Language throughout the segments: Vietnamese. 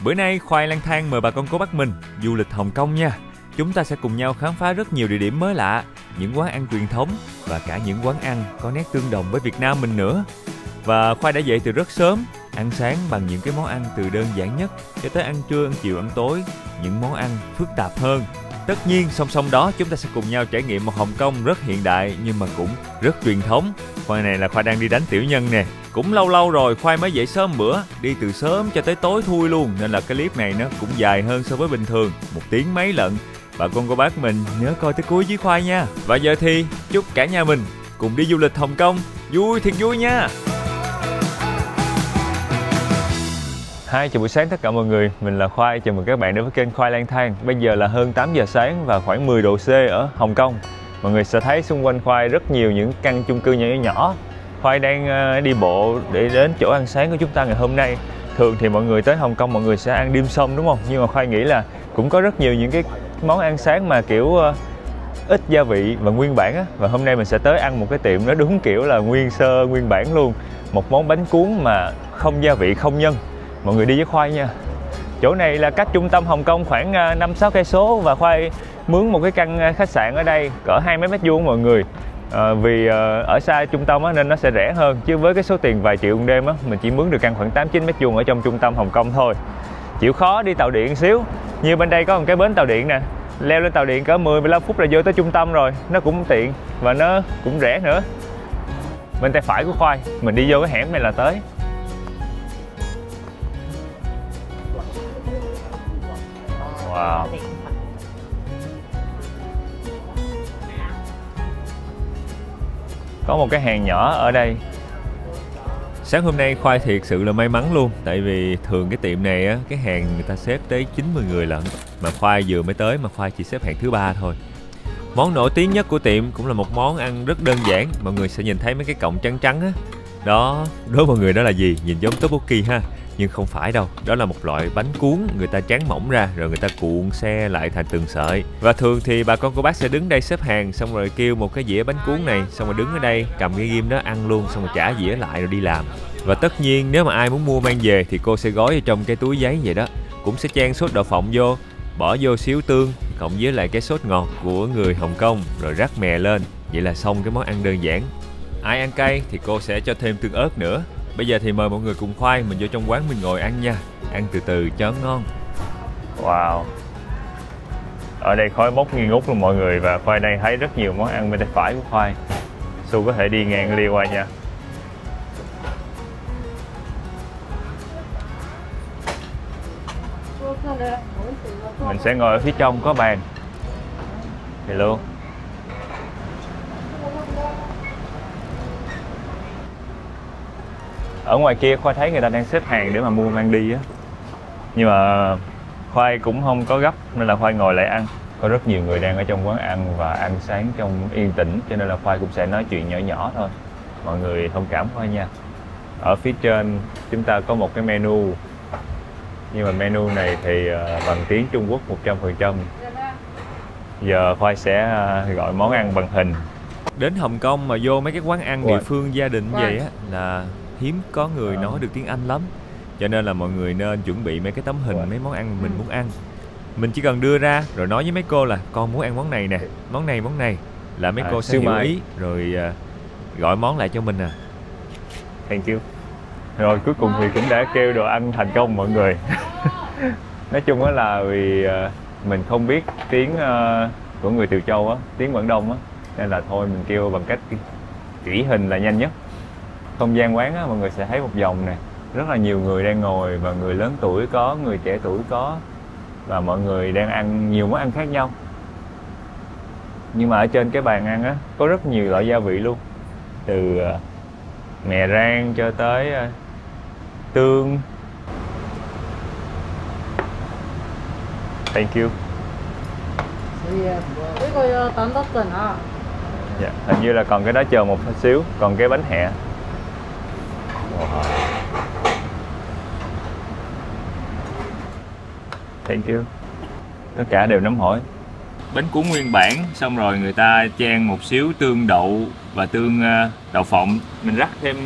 Bữa nay Khoai lang thang mời bà con cố bác mình du lịch Hồng Kông nha. Chúng ta sẽ cùng nhau khám phá rất nhiều địa điểm mới lạ, những quán ăn truyền thống và cả những quán ăn có nét tương đồng với Việt Nam mình nữa. Và Khoai đã dậy từ rất sớm, ăn sáng bằng những cái món ăn từ đơn giản nhất cho tới ăn trưa, ăn chiều, ăn tối, những món ăn phức tạp hơn. Tất nhiên song song đó chúng ta sẽ cùng nhau trải nghiệm một Hồng Kông rất hiện đại nhưng mà cũng rất truyền thống. Khoai này là Khoai đang đi đánh tiểu nhân nè. Cũng lâu rồi Khoai mới dậy sớm bữa, đi từ sớm cho tới tối thui luôn, nên là cái clip này nó cũng dài hơn so với bình thường, 1 tiếng mấy lận. Bà con cô bác mình nhớ coi tới cuối với Khoai nha. Và giờ thì chúc cả nhà mình cùng đi du lịch Hồng Kông vui thiệt vui nha. Chào buổi sáng tất cả mọi người, mình là Khoai, chào mừng các bạn đến với kênh Khoai lang thang. Bây giờ là hơn 8 giờ sáng và khoảng 10 độ C ở Hồng Kông. Mọi người sẽ thấy xung quanh Khoai rất nhiều những căn chung cư nhỏ nhỏ. Khoai đang đi bộ để đến chỗ ăn sáng của chúng ta ngày hôm nay. Thường thì mọi người tới Hồng Kông mọi người sẽ ăn dim sum đúng không? Nhưng mà Khoai nghĩ là cũng có rất nhiều những cái món ăn sáng mà kiểu ít gia vị và nguyên bản á. Và hôm nay mình sẽ tới ăn một cái tiệm nó đúng kiểu là nguyên sơ, nguyên bản luôn. Một món bánh cuốn mà không gia vị, không nhân. Mọi người đi với Khoai nha. Chỗ này là cách trung tâm Hồng Kông khoảng 5-6 cây số và Khoai mướn một cái căn khách sạn ở đây cỡ 20 mét vuông mọi người. Vì ở xa trung tâm á, nên nó sẽ rẻ hơn, chứ với cái số tiền vài triệu một đêm á, mình chỉ mướn được căn khoảng 8-9 mét vuông ở trong trung tâm Hồng Kông thôi. Chịu khó đi tàu điện xíu. Như bên đây có một cái bến tàu điện nè, leo lên tàu điện cỡ 10-15 phút là vô tới trung tâm rồi. Nó cũng tiện và nó cũng rẻ nữa. Bên tay phải của Khoai, mình đi vô cái hẻm này là tới. Wow. Có một cái hàng nhỏ ở đây. Sáng hôm nay Khoai thiệt sự là may mắn luôn. Tại vì thường cái tiệm này á, cái hàng người ta xếp tới 90 người lận. Mà Khoai vừa mới tới mà Khoai chỉ xếp hàng thứ 3 thôi. Món nổi tiếng nhất của tiệm cũng là một món ăn rất đơn giản. Mọi người sẽ nhìn thấy mấy cái cọng trắng trắng á. Đó, đối với mọi người đó là gì? Nhìn giống tteokbokki ha. Nhưng không phải đâu, đó là một loại bánh cuốn người ta tráng mỏng ra rồi người ta cuộn xe lại thành từng sợi. Và thường thì bà con cô bác sẽ đứng đây xếp hàng, xong rồi kêu một cái dĩa bánh cuốn này, xong rồi đứng ở đây cầm cái ghim đó ăn luôn, xong rồi trả dĩa lại rồi đi làm. Và tất nhiên nếu mà ai muốn mua mang về thì cô sẽ gói ở trong cái túi giấy vậy đó. Cũng sẽ chan sốt đậu phộng vô, bỏ vô xíu tương cộng với lại cái sốt ngọt của người Hồng Kông rồi rắc mè lên. Vậy là xong cái món ăn đơn giản. Ai ăn cay thì cô sẽ cho thêm tương ớt nữa. Bây giờ thì mời mọi người cùng Khoai mình vô trong quán mình ngồi ăn nha. Ăn từ từ cho ngon. Wow. Ở đây khói bốc nghi ngút luôn mọi người. Và Khoai đây thấy rất nhiều món ăn bên tay phải của Khoai. Su có thể đi ngang đi qua nha. Mình sẽ ngồi ở phía trong có bàn. Hello. Ở ngoài kia Khoai thấy người ta đang xếp hàng để mà mua mang đi á. Nhưng mà Khoai cũng không có gấp nên là Khoai ngồi lại ăn. Có rất nhiều người đang ở trong quán ăn và ăn sáng trong yên tĩnh, cho nên là Khoai cũng sẽ nói chuyện nhỏ nhỏ thôi. Mọi người thông cảm Khoai nha. Ở phía trên chúng ta có một cái menu. Nhưng mà menu này thì bằng tiếng Trung Quốc 100%. Giờ Khoai sẽ gọi món ăn bằng hình. Đến Hồng Kông mà vô mấy cái quán ăn địa phương gia đình vậy á là hiếm có người nói được tiếng Anh lắm. Cho nên là mọi người nên chuẩn bị mấy cái tấm hình mấy món ăn mình muốn ăn. Mình chỉ cần đưa ra rồi nói với mấy cô là con muốn ăn món này nè, món này là mấy cô sẽ hiểu ý rồi gọi món lại cho mình à. Thank you. Rồi cuối cùng thì cũng đã kêu đồ ăn thành công mọi người. Nói chung á là vì mình không biết tiếng của người Từ Châu á, tiếng Quảng Đông á, nên là thôi mình kêu bằng cách chỉ hình là nhanh nhất. Không gian quán á, mọi người sẽ thấy một vòng nè, rất là nhiều người đang ngồi và người lớn tuổi có, người trẻ tuổi có, và mọi người đang ăn nhiều món ăn khác nhau. Nhưng mà ở trên cái bàn ăn á có rất nhiều loại gia vị luôn, từ mè rang cho tới tương. Thank you. Dạ, hình như là còn cái đó chờ một xíu, còn cái bánh hẹ. Wow. Thank you. Tất cả đều nấm hổi. Bánh cuốn nguyên bản, xong rồi người ta chan một xíu tương đậu và tương đậu phộng. Mình rắc thêm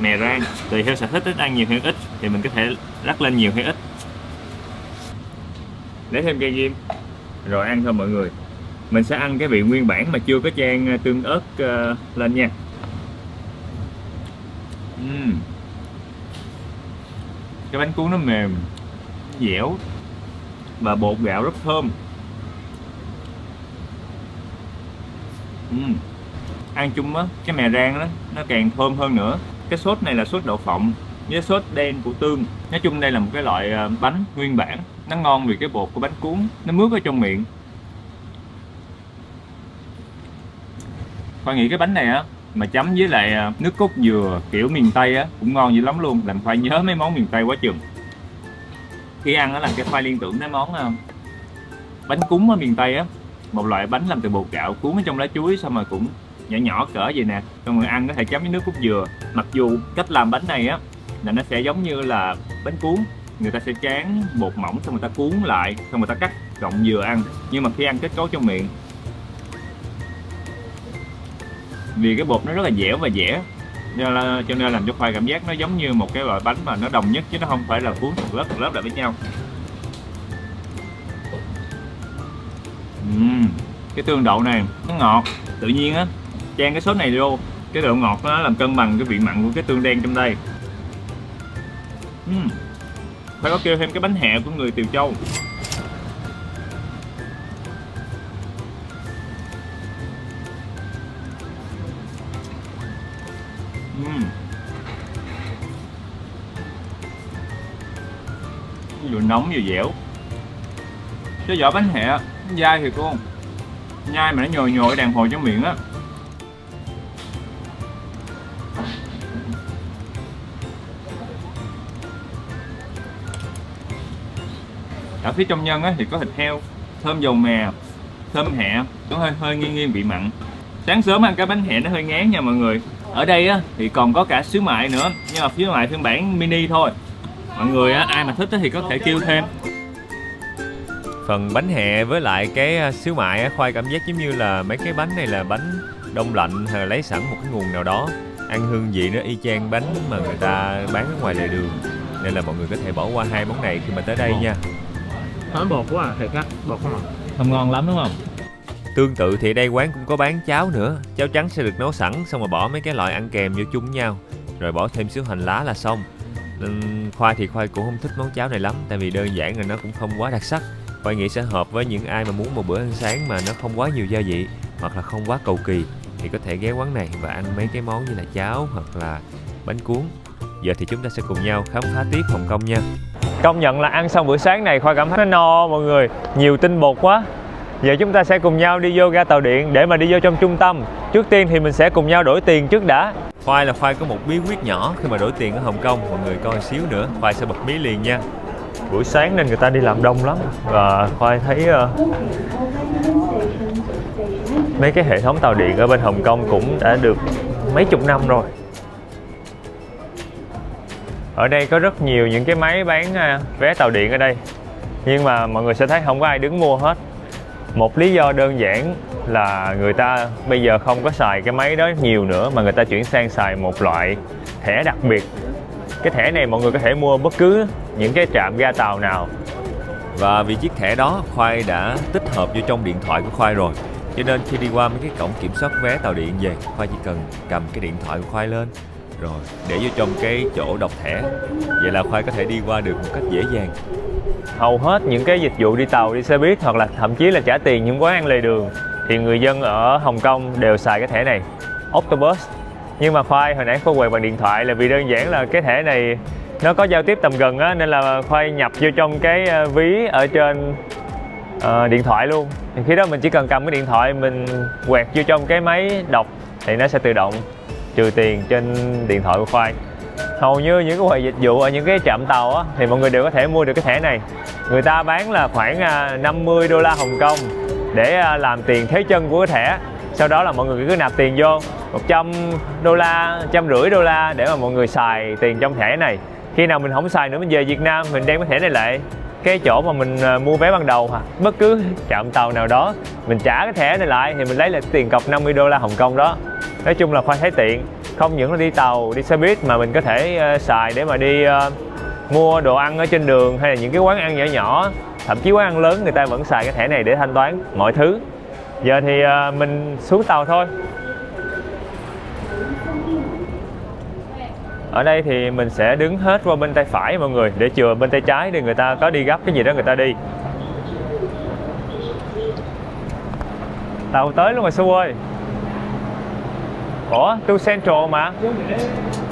mè rang. Tùy theo sở thích, thích ăn nhiều hay ít thì mình có thể rắc lên nhiều hay ít. Lấy thêm cây ghim rồi ăn thôi mọi người. Mình sẽ ăn cái vị nguyên bản mà chưa có chan tương ớt lên nha. Cái bánh cuốn nó mềm, dẻo và bột gạo rất thơm. Ăn chung á, cái mè rang đó nó càng thơm hơn nữa. Cái sốt này là sốt đậu phộng với sốt đen của tương. Nói chung đây là một cái loại bánh nguyên bản, nó ngon vì cái bột của bánh cuốn nó mướt ở trong miệng. Khoai nghĩ cái bánh này á mà chấm với lại nước cốt dừa kiểu miền Tây á cũng ngon dữ lắm luôn, làm Khoai nhớ mấy món miền Tây quá chừng. Khi ăn á là cái Khoai liên tưởng đến món bánh cuốn ở miền Tây á, một loại bánh làm từ bột gạo cuốn ở trong lá chuối, xong rồi cũng nhỏ nhỏ cỡ vậy nè, xong rồi ăn có thể chấm với nước cốt dừa. Mặc dù cách làm bánh này á là nó sẽ giống như là bánh cuốn, người ta sẽ tráng bột mỏng xong người ta cuốn lại, xong người ta cắt gọng dừa ăn, nhưng mà khi ăn kết cấu trong miệng, vì cái bột nó rất là dẻo và dẻ, cho nên làm cho Khoai cảm giác nó giống như một cái loại bánh mà nó đồng nhất chứ nó không phải là cuốn từng lớp lại với nhau. Cái tương đậu này nó ngọt tự nhiên á, chan cái sốt này vô, cái độ ngọt nó làm cân bằng cái vị mặn của cái tương đen trong đây. Phải có kêu thêm cái bánh hẹ của người Tiều Châu. Vừa nóng vừa dẻo. Cái vỏ bánh hẹ dai thiệt luôn, nhai mà nó nhồi nhồi đàn hồi trong miệng á. Ở phía trong nhân á thì có thịt heo, thơm dầu mè, thơm hẹ, nó hơi nghiêng vị mặn. Sáng sớm ăn cái bánh hẹ nó hơi ngán nha mọi người. Ở đây á thì còn có cả xíu mại nữa, nhưng mà xíu mại phiên bản mini thôi. Mọi người á, ai mà thích thì có thể kêu thêm. Phần bánh hẹ với lại cái xíu mại á, Khoai cảm giác giống như là mấy cái bánh này là bánh đông lạnh hay là lấy sẵn một cái nguồn nào đó. Ăn hương vị nó y chang bánh mà người ta bán ở ngoài lề đường, nên là mọi người có thể bỏ qua hai món này khi mà tới đây nha. Nói bột quá à, thiệt á, bột không ngon lắm đúng không? Tương tự thì đây quán cũng có bán cháo nữa. Cháo trắng sẽ được nấu sẵn, xong rồi bỏ mấy cái loại ăn kèm vô chung với nhau, rồi bỏ thêm xíu hành lá là xong. Nên Khoai thì Khoai cũng không thích món cháo này lắm, tại vì đơn giản rồi nó cũng không quá đặc sắc. Khoai nghĩ sẽ hợp với những ai mà muốn một bữa ăn sáng mà nó không quá nhiều gia vị, hoặc là không quá cầu kỳ, thì có thể ghé quán này và ăn mấy cái món như là cháo hoặc là bánh cuốn. Giờ thì chúng ta sẽ cùng nhau khám phá tiếp Hồng Kông nha. Công nhận là ăn xong bữa sáng này Khoai cảm thấy nó no mọi người, nhiều tinh bột quá. Giờ chúng ta sẽ cùng nhau đi vô ga tàu điện để mà đi vô trong trung tâm. Trước tiên thì mình sẽ cùng nhau đổi tiền trước đã. Khoai có một bí quyết nhỏ khi mà đổi tiền ở Hồng Kông, mọi người coi xíu nữa Khoai sẽ bật mí liền nha. Buổi sáng nên người ta đi làm đông lắm, và Khoai thấy mấy cái hệ thống tàu điện ở bên Hồng Kông cũng đã được mấy chục năm rồi. Ở đây có rất nhiều những cái máy bán vé tàu điện ở đây, nhưng mà mọi người sẽ thấy không có ai đứng mua hết. Một lý do đơn giản là người ta bây giờ không có xài cái máy đó nhiều nữa, mà người ta chuyển sang xài một loại thẻ đặc biệt. Cái thẻ này mọi người có thể mua bất cứ những cái trạm ga tàu nào. Và vì chiếc thẻ đó Khoai đã tích hợp vô trong điện thoại của Khoai rồi, cho nên khi đi qua mấy cái cổng kiểm soát vé tàu điện về, Khoai chỉ cần cầm cái điện thoại của Khoai lên rồi để vô trong cái chỗ đọc thẻ. Vậy là Khoai có thể đi qua được một cách dễ dàng. Hầu hết những cái dịch vụ đi tàu, đi xe buýt hoặc là thậm chí là trả tiền những quán ăn lề đường thì người dân ở Hồng Kông đều xài cái thẻ này, Octopus. Nhưng mà Khoai hồi nãy Khoai quẹt bằng điện thoại là vì đơn giản là cái thẻ này nó có giao tiếp tầm gần á, nên là Khoai nhập vô trong cái ví ở trên điện thoại luôn. Thì khi đó mình chỉ cần cầm cái điện thoại mình quẹt vô trong cái máy đọc thì nó sẽ tự động trừ tiền trên điện thoại của Khoai. Hầu như những cái quầy dịch vụ ở những cái trạm tàu á, thì mọi người đều có thể mua được cái thẻ này. Người ta bán là khoảng 50 đô la Hồng Kông để làm tiền thế chân của cái thẻ. Sau đó là mọi người cứ nạp tiền vô 100 đô la, 150 đô la để mà mọi người xài tiền trong thẻ này. Khi nào mình không xài nữa mình về Việt Nam mình đem cái thẻ này lại cái chỗ mà mình mua vé ban đầu, bất cứ trạm tàu nào đó, mình trả cái thẻ này lại thì mình lấy lại tiền cọc 50 đô la Hồng Kông đó. Nói chung là Khoai thấy tiện, không những là đi tàu, đi xe buýt mà mình có thể xài để mà đi mua đồ ăn ở trên đường hay là những cái quán ăn nhỏ nhỏ, thậm chí quán ăn lớn người ta vẫn xài cái thẻ này để thanh toán mọi thứ. Giờ thì mình xuống tàu thôi. Ở đây thì mình sẽ đứng hết qua bên tay phải mọi người, để chừa bên tay trái để người ta có đi gấp cái gì đó người ta đi. Tàu tới luôn rồi Su ơi. Ủa, tu Central mà.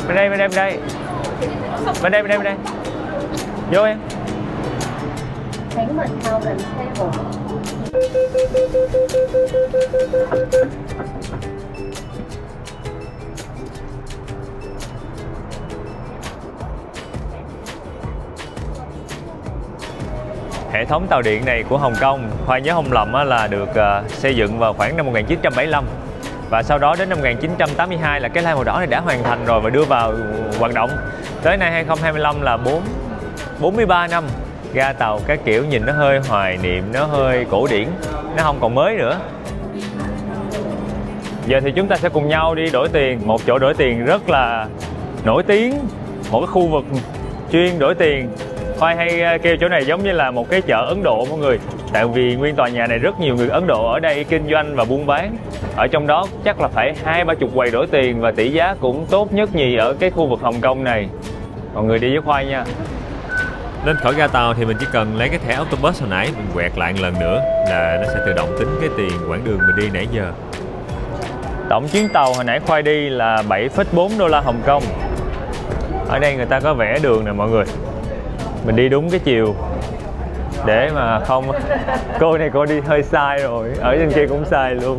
Bên đây, bên đây, bên đây. Bên đây, bên đây, bên đây. Vô em. Hệ thống tàu điện này của Hồng Kông, Khoai nhớ không lầm là được xây dựng vào khoảng năm 1975. Và sau đó đến năm 1982 là cái lai màu đỏ này đã hoàn thành rồi và đưa vào hoạt động. Tới nay 2025 là 43 năm. Ga tàu các kiểu nhìn nó hơi hoài niệm, nó hơi cổ điển, nó không còn mới nữa. Giờ thì chúng ta sẽ cùng nhau đi đổi tiền. Một chỗ đổi tiền rất là nổi tiếng, một cái khu vực chuyên đổi tiền. Khoai hay kêu chỗ này giống như là một cái chợ Ấn Độ mọi người. Tại vì nguyên tòa nhà này rất nhiều người Ấn Độ ở đây kinh doanh và buôn bán. Ở trong đó chắc là phải 20-30 quầy đổi tiền và tỷ giá cũng tốt nhất nhì ở cái khu vực Hồng Kông này. Mọi người đi với Khoai nha. Lên khỏi ga tàu thì mình chỉ cần lấy cái thẻ Octopus hồi nãy, mình quẹt lại một lần nữa là nó sẽ tự động tính cái tiền quãng đường mình đi nãy giờ. Tổng chuyến tàu hồi nãy Khoai đi là 7,4 đô la Hồng Kông. Ở đây người ta có vẽ đường nè mọi người. Mình đi đúng cái chiều để mà không... Cô này cô đi hơi sai rồi, ở trên kia cũng sai luôn.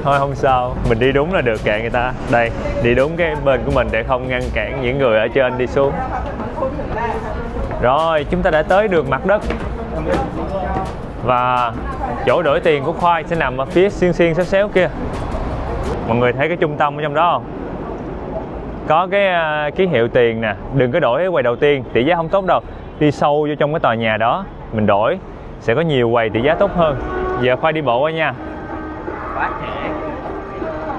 Thôi không sao, mình đi đúng là được, kệ người ta. Đây, đi đúng cái bên của mình để không ngăn cản những người ở trên đi xuống. Rồi, chúng ta đã tới được mặt đất. Và chỗ đổi tiền của Khoai sẽ nằm ở phía xiên xiên xéo xéo kia. Mọi người thấy cái trung tâm ở trong đó không? Có cái ký hiệu tiền nè, đừng có đổi ở quầy đầu tiên, tỷ giá không tốt đâu. Đi sâu vô trong cái tòa nhà đó, mình đổi sẽ có nhiều quầy tỷ giá tốt hơn. Giờ Khoai đi bộ qua nha.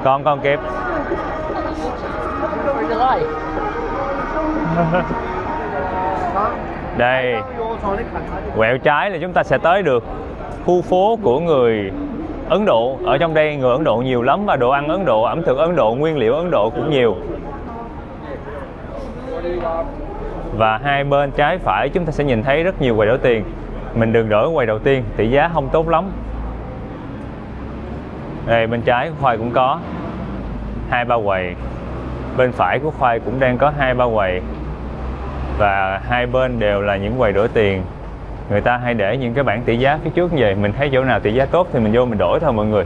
Con kịp. Đây, quẹo trái là chúng ta sẽ tới được khu phố của người Ấn Độ. Ở trong đây người Ấn Độ nhiều lắm và đồ ăn Ấn Độ, ẩm thực Ấn Độ, nguyên liệu Ấn Độ cũng nhiều. Và hai bên trái phải chúng ta sẽ nhìn thấy rất nhiều quầy đổi tiền. Mình đừng đổi quầy đầu tiên, tỷ giá không tốt lắm. Đây, bên trái của Khoai cũng có 2-3 quầy. Bên phải của Khoai cũng đang có 2-3 quầy. Và hai bên đều là những quầy đổi tiền. Người ta hay để những cái bảng tỷ giá phía trước như vậy. Mình thấy chỗ nào tỷ giá tốt thì mình vô mình đổi thôi mọi người.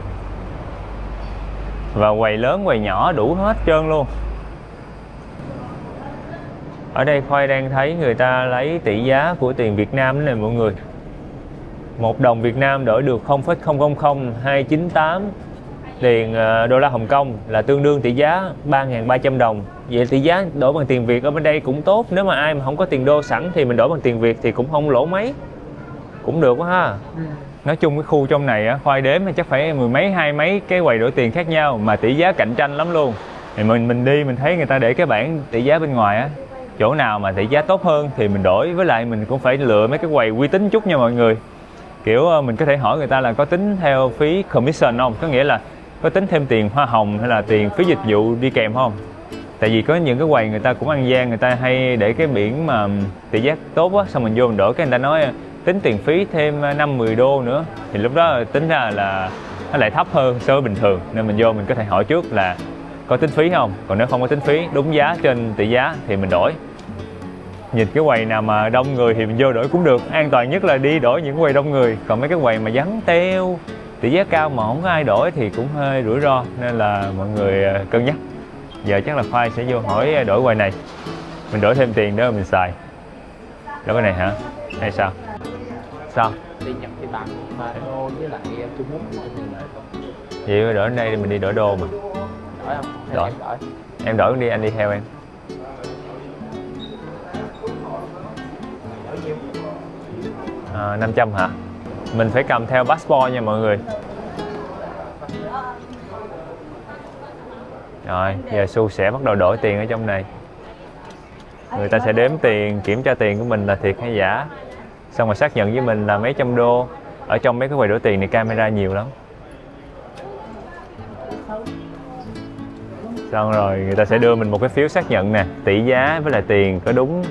Và quầy lớn, quầy nhỏ đủ hết trơn luôn. Ở đây Khoai đang thấy người ta lấy tỷ giá của tiền Việt Nam này mọi người. 1 đồng Việt Nam đổi được 0,000298 tiền đô la Hồng Kông là tương đương tỷ giá 3.300 đồng. Vậy tỷ giá đổi bằng tiền Việt ở bên đây cũng tốt. Nếu mà ai mà không có tiền đô sẵn thì mình đổi bằng tiền Việt thì cũng không lỗ mấy. Cũng được quá ha. Nói chung cái khu trong này Khoai đếm chắc phải 10 mấy 20 mấy cái quầy đổi tiền khác nhau mà tỷ giá cạnh tranh lắm luôn. Thì mình đi mình thấy người ta để cái bảng tỷ giá bên ngoài á, chỗ nào mà tỷ giá tốt hơn thì mình đổi. Với lại mình cũng phải lựa mấy cái quầy uy tín chút nha mọi người. Kiểu mình có thể hỏi người ta là có tính theo phí commission không, có nghĩa là có tính thêm tiền hoa hồng hay là tiền phí dịch vụ đi kèm không. Tại vì có những cái quầy người ta cũng ăn gian, người ta hay để cái biển mà tỷ giá tốt á, xong mình vô mình đổi cái người ta nói tính tiền phí thêm 5-10 đô nữa, thì lúc đó tính ra là nó lại thấp hơn so với bình thường. Nên mình vô mình có thể hỏi trước là có tính phí không, còn nếu không có tính phí đúng giá trên tỷ giá thì mình đổi. Nhìn cái quầy nào mà đông người thì mình vô đổi cũng được, an toàn nhất là đi đổi những quầy đông người. Còn mấy cái quầy mà vắng teo, tỷ giá cao mà không có ai đổi thì cũng hơi rủi ro, nên là mọi người cân nhắc. Giờ chắc là Khoai sẽ vô hỏi đổi quầy này, mình đổi thêm tiền đó mình xài. Đổi cái này hả? Hay sao? Sao? Đi nhập cái bằng mà đô với lại Trung Quốc thì tiền lợi không? Vậy đổi ở đây mình đi đổi đô mà. Đổi không? Đổi. Em đổi đi, anh đi theo em. Đổi nhiêu? 500 hả? Mình phải cầm theo passport nha mọi người. Rồi, giờ Su sẽ bắt đầu đổi tiền ở trong này. Người ta sẽ đếm tiền, kiểm tra tiền của mình là thiệt hay giả, xong rồi xác nhận với mình là mấy trăm đô. Ở trong mấy cái quầy đổi tiền này camera nhiều lắm. Xong rồi người ta sẽ đưa mình một cái phiếu xác nhận nè, tỷ giá với lại tiền có đúng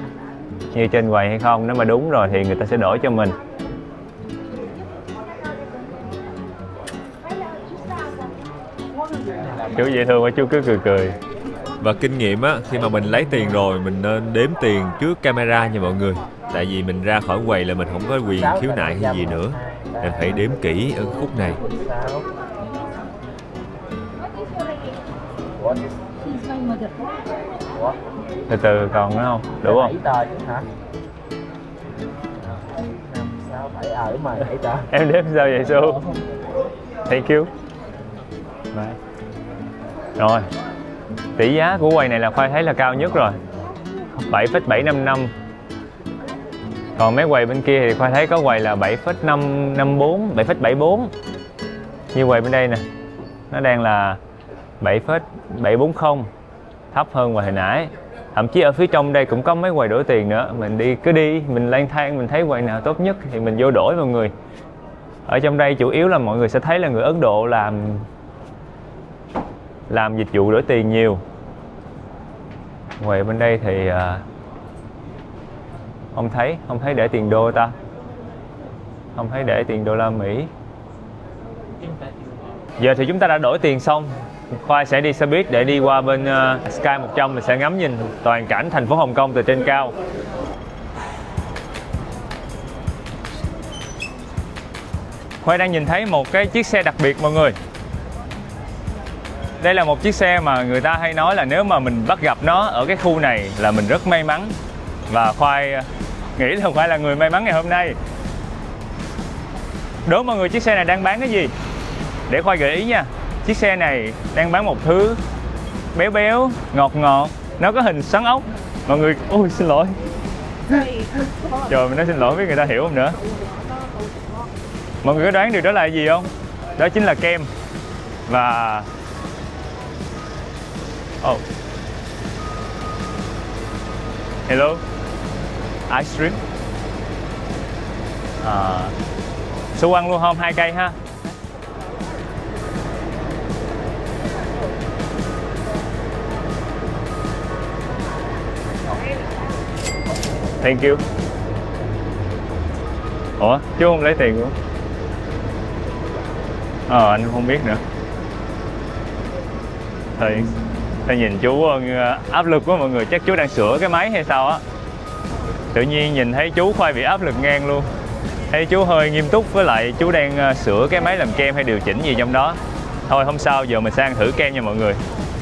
như trên quầy hay không. Nếu mà đúng rồi thì người ta sẽ đổi cho mình. Chú dễ thương quá, chú cứ cười cười. Và kinh nghiệm á, khi mà mình lấy tiền rồi mình nên đếm tiền trước camera nha mọi người. Tại vì mình ra khỏi quầy là mình không có quyền khiếu nại hay gì nữa. Nên hãy đếm kỹ ở khúc này. Từ từ còn nữa không? Đủ không? 7 tờ chứ hả? 5, 6, 7, đúng rồi, 7 tờ. Em đếm sao vậy Su? Thank you. Bye. Rồi, tỷ giá của quầy này là Khoai thấy là cao nhất rồi, 7,755. Còn mấy quầy bên kia thì Khoai thấy có quầy là 7,554, 7,74. Như quầy bên đây nè, nó đang là 7,740, thấp hơn quầy hồi nãy. Thậm chí ở phía trong đây cũng có mấy quầy đổi tiền nữa. Mình cứ đi, mình lang thang, mình thấy quầy nào tốt nhất thì mình vô đổi mọi người. Ở trong đây chủ yếu là mọi người sẽ thấy là người Ấn Độ làm dịch vụ đổi tiền nhiều. Quầy bên đây thì không thấy để tiền đô ta, không thấy để tiền đô la Mỹ. Giờ thì chúng ta đã đổi tiền xong. Khoai sẽ đi xe buýt để đi qua bên Sky 100. Mình sẽ ngắm nhìn toàn cảnh thành phố Hồng Kông từ trên cao. Khoai đang nhìn thấy một cái chiếc xe đặc biệt mọi người. Đây là một chiếc xe mà người ta hay nói là nếu mà mình bắt gặp nó ở cái khu này là mình rất may mắn. Và Khoai nghĩ là Khoai là người may mắn ngày hôm nay. Đố mọi người chiếc xe này đang bán cái gì? Để Khoai gợi ý nha. Chiếc xe này đang bán một thứ béo béo, ngọt ngọt. Nó có hình xoắn ốc. Mọi người, ôi xin lỗi. Trời, mình nói xin lỗi với người ta hiểu không nữa. Mọi người có đoán được đó là gì không? Đó chính là kem. Và hello, ice cream. Su ăn luôn không? 2 cây ha. Thank you. Ủa, chú không lấy tiền của? Anh không biết nữa. Thầy nhìn chú áp lực quá mọi người, chắc chú đang sửa cái máy hay sao á. Tự nhiên nhìn thấy chú Khoai bị áp lực ngang luôn. Thấy chú hơi nghiêm túc, với lại chú đang sửa cái máy làm kem hay điều chỉnh gì trong đó. Thôi không sao, giờ mình sẽ ăn thử kem nha mọi người.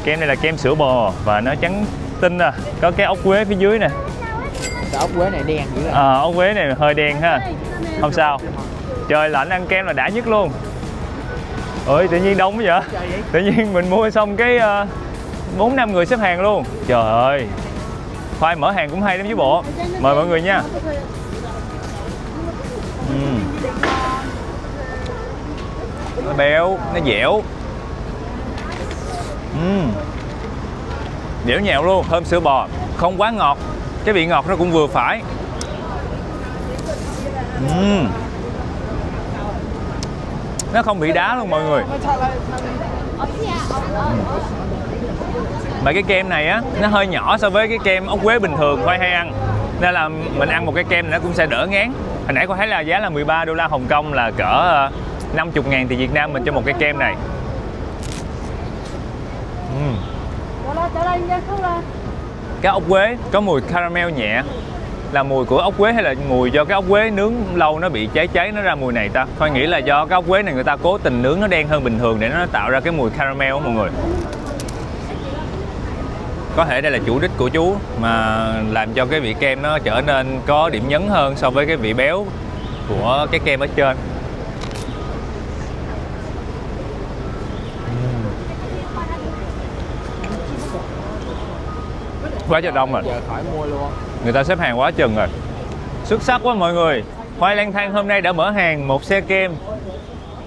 Kem này là kem sữa bò và nó trắng tinh à, có cái ốc quế phía dưới nè. Cái ốc quế này đen dữ rồi. Ốc quế này hơi đen ha. Không sao. Trời lạnh ăn kem là đã nhất luôn. Ôi tự nhiên đông quá vậy? Tự nhiên mình mua xong cái 4-5 người xếp hàng luôn. Trời ơi. Khoai mở hàng cũng hay lắm chứ bộ. Mời mọi người nha. Nó béo, nó dẻo. Dẻo nhẹo luôn, thơm sữa bò. Không quá ngọt. Cái vị ngọt nó cũng vừa phải. Nó không bị đá luôn mọi người. Mà cái kem này á, nó hơi nhỏ so với cái kem ốc quế bình thường Khoai hay ăn. Nên là mình ăn một cái kem nó cũng sẽ đỡ ngán. Hồi nãy Khoai thấy là giá là 13 đô la Hồng Kông, là cỡ 50.000 tiền Việt Nam mình cho một cái kem này. Cái ốc quế có mùi caramel nhẹ. Là mùi của ốc quế hay là mùi do cái ốc quế nướng lâu nó bị cháy nó ra mùi này ta? Khoai nghĩ là do cái ốc quế này người ta cố tình nướng nó đen hơn bình thường để nó tạo ra cái mùi caramel đó mọi người. Có thể đây là chủ đích của chú mà làm cho cái vị kem nó trở nên có điểm nhấn hơn so với cái vị béo của cái kem ở trên. Quá trời đông rồi. Giờ khỏi mua luôn. Người ta xếp hàng quá chừng rồi. Xuất sắc quá mọi người. Khoai lang thang hôm nay đã mở hàng một xe kem.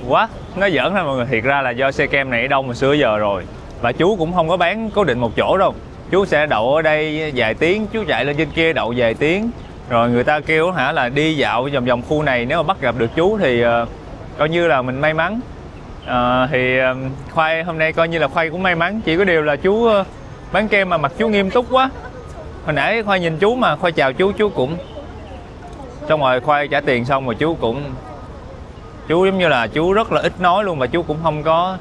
Quá, nó giỡn thôi mọi người. Thiệt ra là do xe kem này đông từ xưa giờ rồi. Và chú cũng không có bán cố định một chỗ đâu. Chú sẽ đậu ở đây vài tiếng, chú chạy lên trên kia đậu vài tiếng. Rồi người ta kêu là đi dạo vòng vòng khu này, nếu mà bắt gặp được chú thì coi như là mình may mắn. Khoai hôm nay coi như là Khoai cũng may mắn. Chỉ có điều là chú bán kem mà mặt chú nghiêm túc quá. Hồi nãy Khoai nhìn chú mà Khoai chào chú cũng xong rồi Khoai trả tiền xong rồi chú giống như là chú rất là ít nói luôn, và chú cũng không có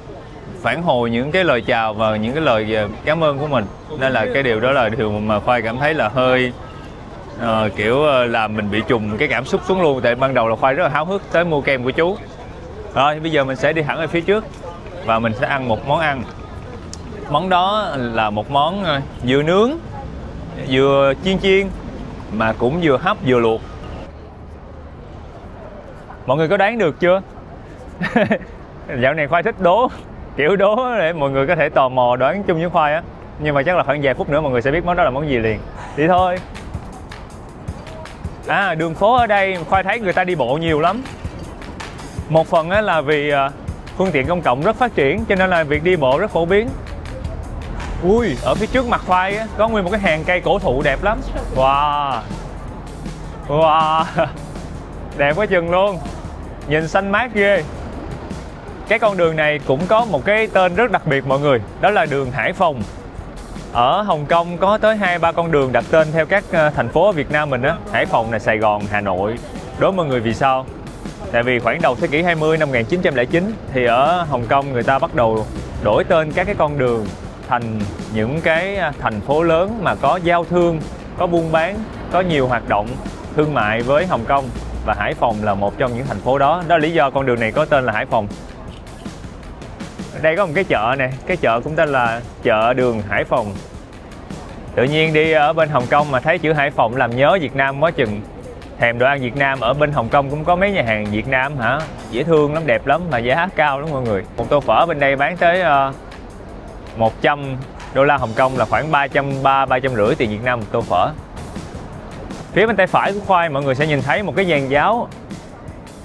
phản hồi những cái lời chào và những cái lời cảm ơn của mình. Nên là cái điều đó là điều mà Khoai cảm thấy là hơi kiểu làm mình bị trùng cái cảm xúc xuống luôn. Tại ban đầu là Khoai rất là háo hức tới mua kem của chú. Rồi bây giờ mình sẽ đi thẳng ở phía trước và mình sẽ ăn một món ăn. Món đó là một món vừa nướng, vừa chiên mà cũng vừa hấp vừa luộc. Mọi người có đoán được chưa? Dạo này Khoai thích đố, kiểu đố để mọi người có thể tò mò đoán chung với Khoai á. Nhưng mà chắc là khoảng vài phút nữa mọi người sẽ biết món đó là món gì liền. Đi thôi. Đường phố ở đây Khoai thấy người ta đi bộ nhiều lắm. Một phần là vì phương tiện công cộng rất phát triển, cho nên là việc đi bộ rất phổ biến. Ui, ở phía trước mặt Khoai có nguyên một cái hàng cây cổ thụ đẹp lắm. Wow, đẹp quá chừng luôn. Nhìn xanh mát ghê. Cái con đường này cũng có một cái tên rất đặc biệt mọi người. Đó là đường Hải Phòng. Ở Hồng Kông có tới 2-3 con đường đặt tên theo các thành phố ở Việt Nam mình á. Hải Phòng là Sài Gòn, Hà Nội. Đố mọi người vì sao? Tại vì khoảng đầu thế kỷ 20 năm 1909 thì ở Hồng Kông người ta bắt đầu đổi tên các cái con đường thành những cái thành phố lớn mà có giao thương, có buôn bán, có nhiều hoạt động thương mại với Hồng Kông. Và Hải Phòng là một trong những thành phố đó. Đó là lý do con đường này có tên là Hải Phòng. Ở đây có một cái chợ này, cái chợ cũng tên là chợ đường Hải Phòng. Tự nhiên đi ở bên Hồng Kông mà thấy chữ Hải Phòng làm nhớ Việt Nam quá chừng. Thèm đồ ăn Việt Nam. Ở bên Hồng Kông cũng có mấy nhà hàng Việt Nam hả? Dễ thương lắm, đẹp lắm mà giá cao lắm mọi người. Một tô phở bên đây bán tới 100 đô la Hồng Kông là khoảng 350 tiền Việt Nam một tô phở. Phía bên tay phải của Khoai mọi người sẽ nhìn thấy một cái giàn giáo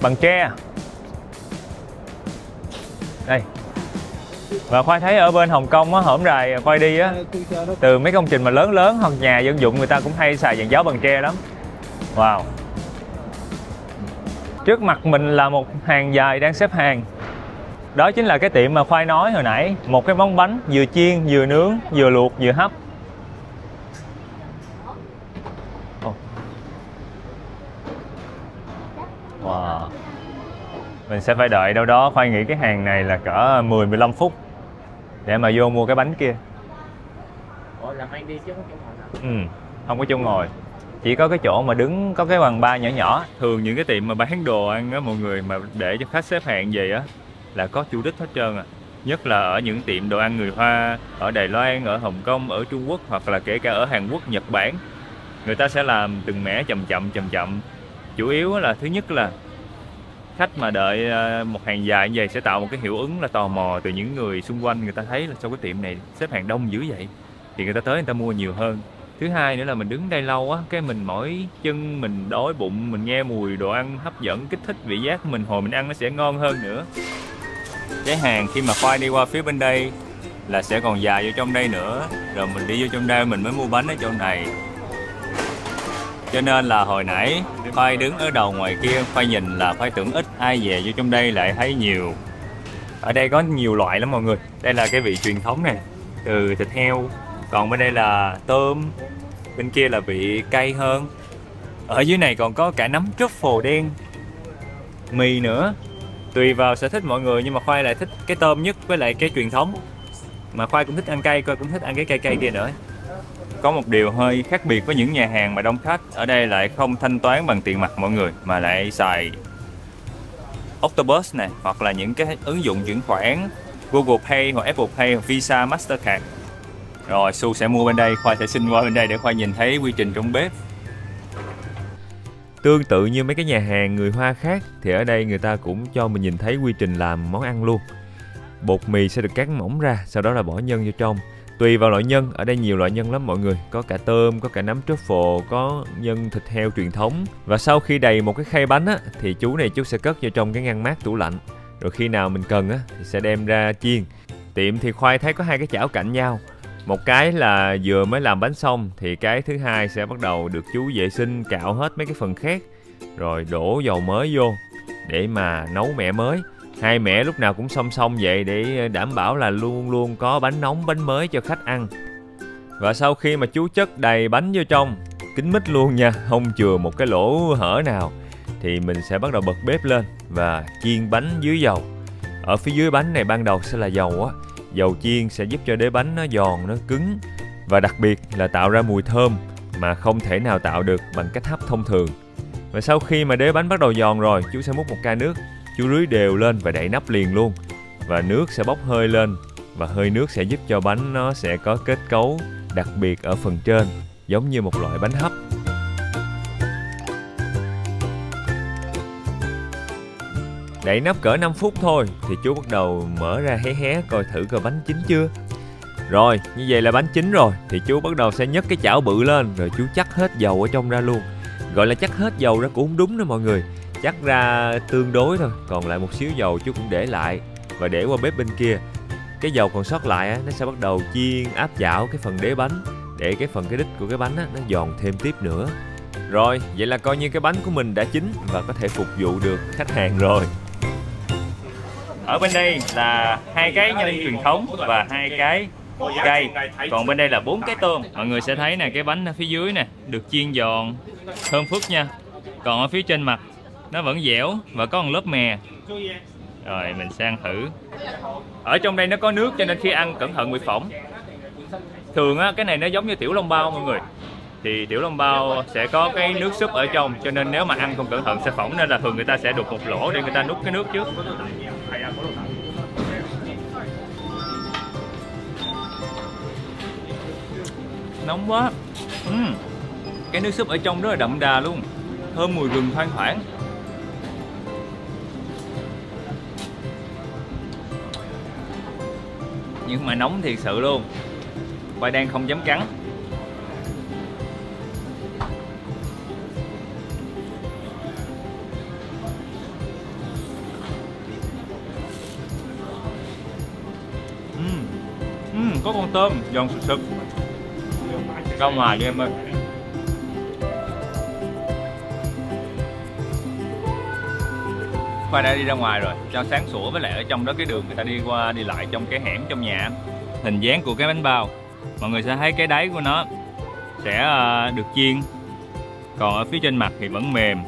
bằng tre. Đây. Và Khoai thấy ở bên Hồng Kông á, hổm rày Khoai đi á, từ mấy công trình mà lớn hoặc nhà dân dụng người ta cũng hay xài giàn giáo bằng tre lắm. Wow. Trước mặt mình là một hàng dài đang xếp hàng. Đó chính là cái tiệm mà Khoai nói hồi nãy. Một cái món bánh vừa chiên, vừa nướng, vừa luộc, vừa hấp. Wow. Mình sẽ phải đợi đâu đó, Khoai nghĩ cái hàng này là cỡ 10-15 phút để mà vô mua cái bánh kia. Ủa, làm anh đi chứ không có chỗ ngồi nào? Không có chỗ ngồi. Chỉ có cái chỗ mà đứng, có cái bàn bar nhỏ nhỏ. Thường những cái tiệm mà bán đồ ăn á mọi người, mà để cho khách xếp hàng về á là có chủ đích hết trơn à. Nhất là ở những tiệm đồ ăn người Hoa, ở Đài Loan, ở Hồng Kông, ở Trung Quốc, hoặc là kể cả ở Hàn Quốc, Nhật Bản. Người ta sẽ làm từng mẻ chậm chậm. Chủ yếu là thứ nhất là khách mà đợi một hàng dài như vậy sẽ tạo một cái hiệu ứng là tò mò từ những người xung quanh. Người ta thấy là sao cái tiệm này xếp hàng đông dữ vậy, thì người ta tới người ta mua nhiều hơn. Thứ hai nữa là mình đứng đây lâu á, cái mình mỏi chân, mình đói bụng, mình nghe mùi đồ ăn hấp dẫn, kích thích vị giác của mình, hồi mình ăn nó sẽ ngon hơn nữa. Cái hàng khi mà Khoai đi qua phía bên đây là sẽ còn dài vô trong đây nữa, rồi mình đi vô trong đây mình mới mua bánh ở chỗ này. Cho nên là hồi nãy Khoai đứng ở đầu ngoài kia, Khoai nhìn là Khoai tưởng ít, ai về vô trong đây lại thấy nhiều. Ở đây có nhiều loại lắm mọi người. Đây là cái vị truyền thống này, từ thịt heo. Còn bên đây là tôm, bên kia là vị cay hơn. Ở dưới này còn có cả nấm truffle đen, mì nữa. Tùy vào sở thích mọi người, nhưng mà Khoai lại thích cái tôm nhất với lại cái truyền thống. Mà Khoai cũng thích ăn cay, Khoai cũng thích ăn cái cay kia nữa. Có một điều hơi khác biệt với những nhà hàng mà đông khách, ở đây lại không thanh toán bằng tiền mặt mọi người, mà lại xài Octopus này, hoặc là những cái ứng dụng chuyển khoản Google Pay hoặc Apple Pay hoặc Visa, Mastercard. Rồi Su sẽ mua bên đây, Khoai sẽ xin qua bên đây để Khoai nhìn thấy quy trình trong bếp. Tương tự như mấy cái nhà hàng người Hoa khác thì ở đây người ta cũng cho mình nhìn thấy quy trình làm món ăn luôn. Bột mì sẽ được cắt mỏng ra, sau đó là bỏ nhân vô trong. Tùy vào loại nhân, ở đây nhiều loại nhân lắm mọi người. Có cả tôm, có cả nấm truffle, có nhân thịt heo truyền thống. Và sau khi đầy một cái khay bánh á, thì chú sẽ cất vào trong cái ngăn mát tủ lạnh. Rồi khi nào mình cần á, thì sẽ đem ra chiên. Tiệm thì Khoai thấy có hai cái chảo cạnh nhau. Một cái là vừa mới làm bánh xong thì cái thứ hai sẽ bắt đầu được chú vệ sinh cạo hết mấy cái phần khác, rồi đổ dầu mới vô để mà nấu mẻ mới. Hai mẻ lúc nào cũng song song vậy để đảm bảo là luôn luôn có bánh nóng, bánh mới cho khách ăn. Và sau khi mà chú chất đầy bánh vô trong, kín mít luôn nha, không chừa một cái lỗ hở nào, thì mình sẽ bắt đầu bật bếp lên và chiên bánh dưới dầu. Ở phía dưới bánh này ban đầu sẽ là dầu á. Dầu chiên sẽ giúp cho đế bánh nó giòn, nó cứng, và đặc biệt là tạo ra mùi thơm mà không thể nào tạo được bằng cách hấp thông thường. Và sau khi mà đế bánh bắt đầu giòn rồi, chú sẽ múc một ca nước, chú rưới đều lên và đậy nắp liền luôn. Và nước sẽ bốc hơi lên, và hơi nước sẽ giúp cho bánh nó sẽ có kết cấu đặc biệt ở phần trên, giống như một loại bánh hấp. Đậy nắp cỡ 5 phút thôi thì chú bắt đầu mở ra hé hé coi thử coi bánh chín chưa. Rồi, như vậy là bánh chín rồi thì chú bắt đầu sẽ nhấc cái chảo bự lên, rồi chú chắc hết dầu ở trong ra luôn. Gọi là chắc hết dầu ra cũng không đúng nữa mọi người, chắc ra tương đối thôi, còn lại một xíu dầu chú cũng để lại và để qua bếp bên kia. Cái dầu còn sót lại á, nó sẽ bắt đầu chiên áp chảo cái phần đế bánh để cái phần cái đít của cái bánh á, nó giòn thêm tiếp nữa. Rồi, vậy là coi như cái bánh của mình đã chín và có thể phục vụ được khách hàng rồi. Ở bên đây là 2 cái nhân truyền thống và 2 cái cây, còn bên đây là 4 cái tôm. Mọi người sẽ thấy nè, cái bánh ở phía dưới nè được chiên giòn thơm phức nha, còn ở phía trên mặt nó vẫn dẻo và có một lớp mè. Rồi mình sẽ ăn thử. Ở trong đây nó có nước cho nên khi ăn cẩn thận bị phỏng. Thường á, cái này nó giống như tiểu long bao mọi người, thì tiểu long bao sẽ có cái nước súp ở trong, cho nên nếu mà ăn không cẩn thận sẽ phỏng, nên là thường người ta sẽ đục một lỗ để người ta nuốt cái nước trước. Nóng quá. Cái nước súp ở trong rất là đậm đà luôn, thơm mùi gừng thoang thoảng. Nhưng mà nóng thiệt sự luôn, Khoai đang không dám cắn. Có con tôm giòn sực sực ra ngoài đi em ơi. Khoai đã đi ra ngoài rồi, cho sáng sủa, với lại ở trong đó cái đường người ta đi qua đi lại trong cái hẻm trong nhà. Hình dáng của cái bánh bao, mọi người sẽ thấy cái đáy của nó sẽ được chiên, còn ở phía trên mặt thì vẫn mềm.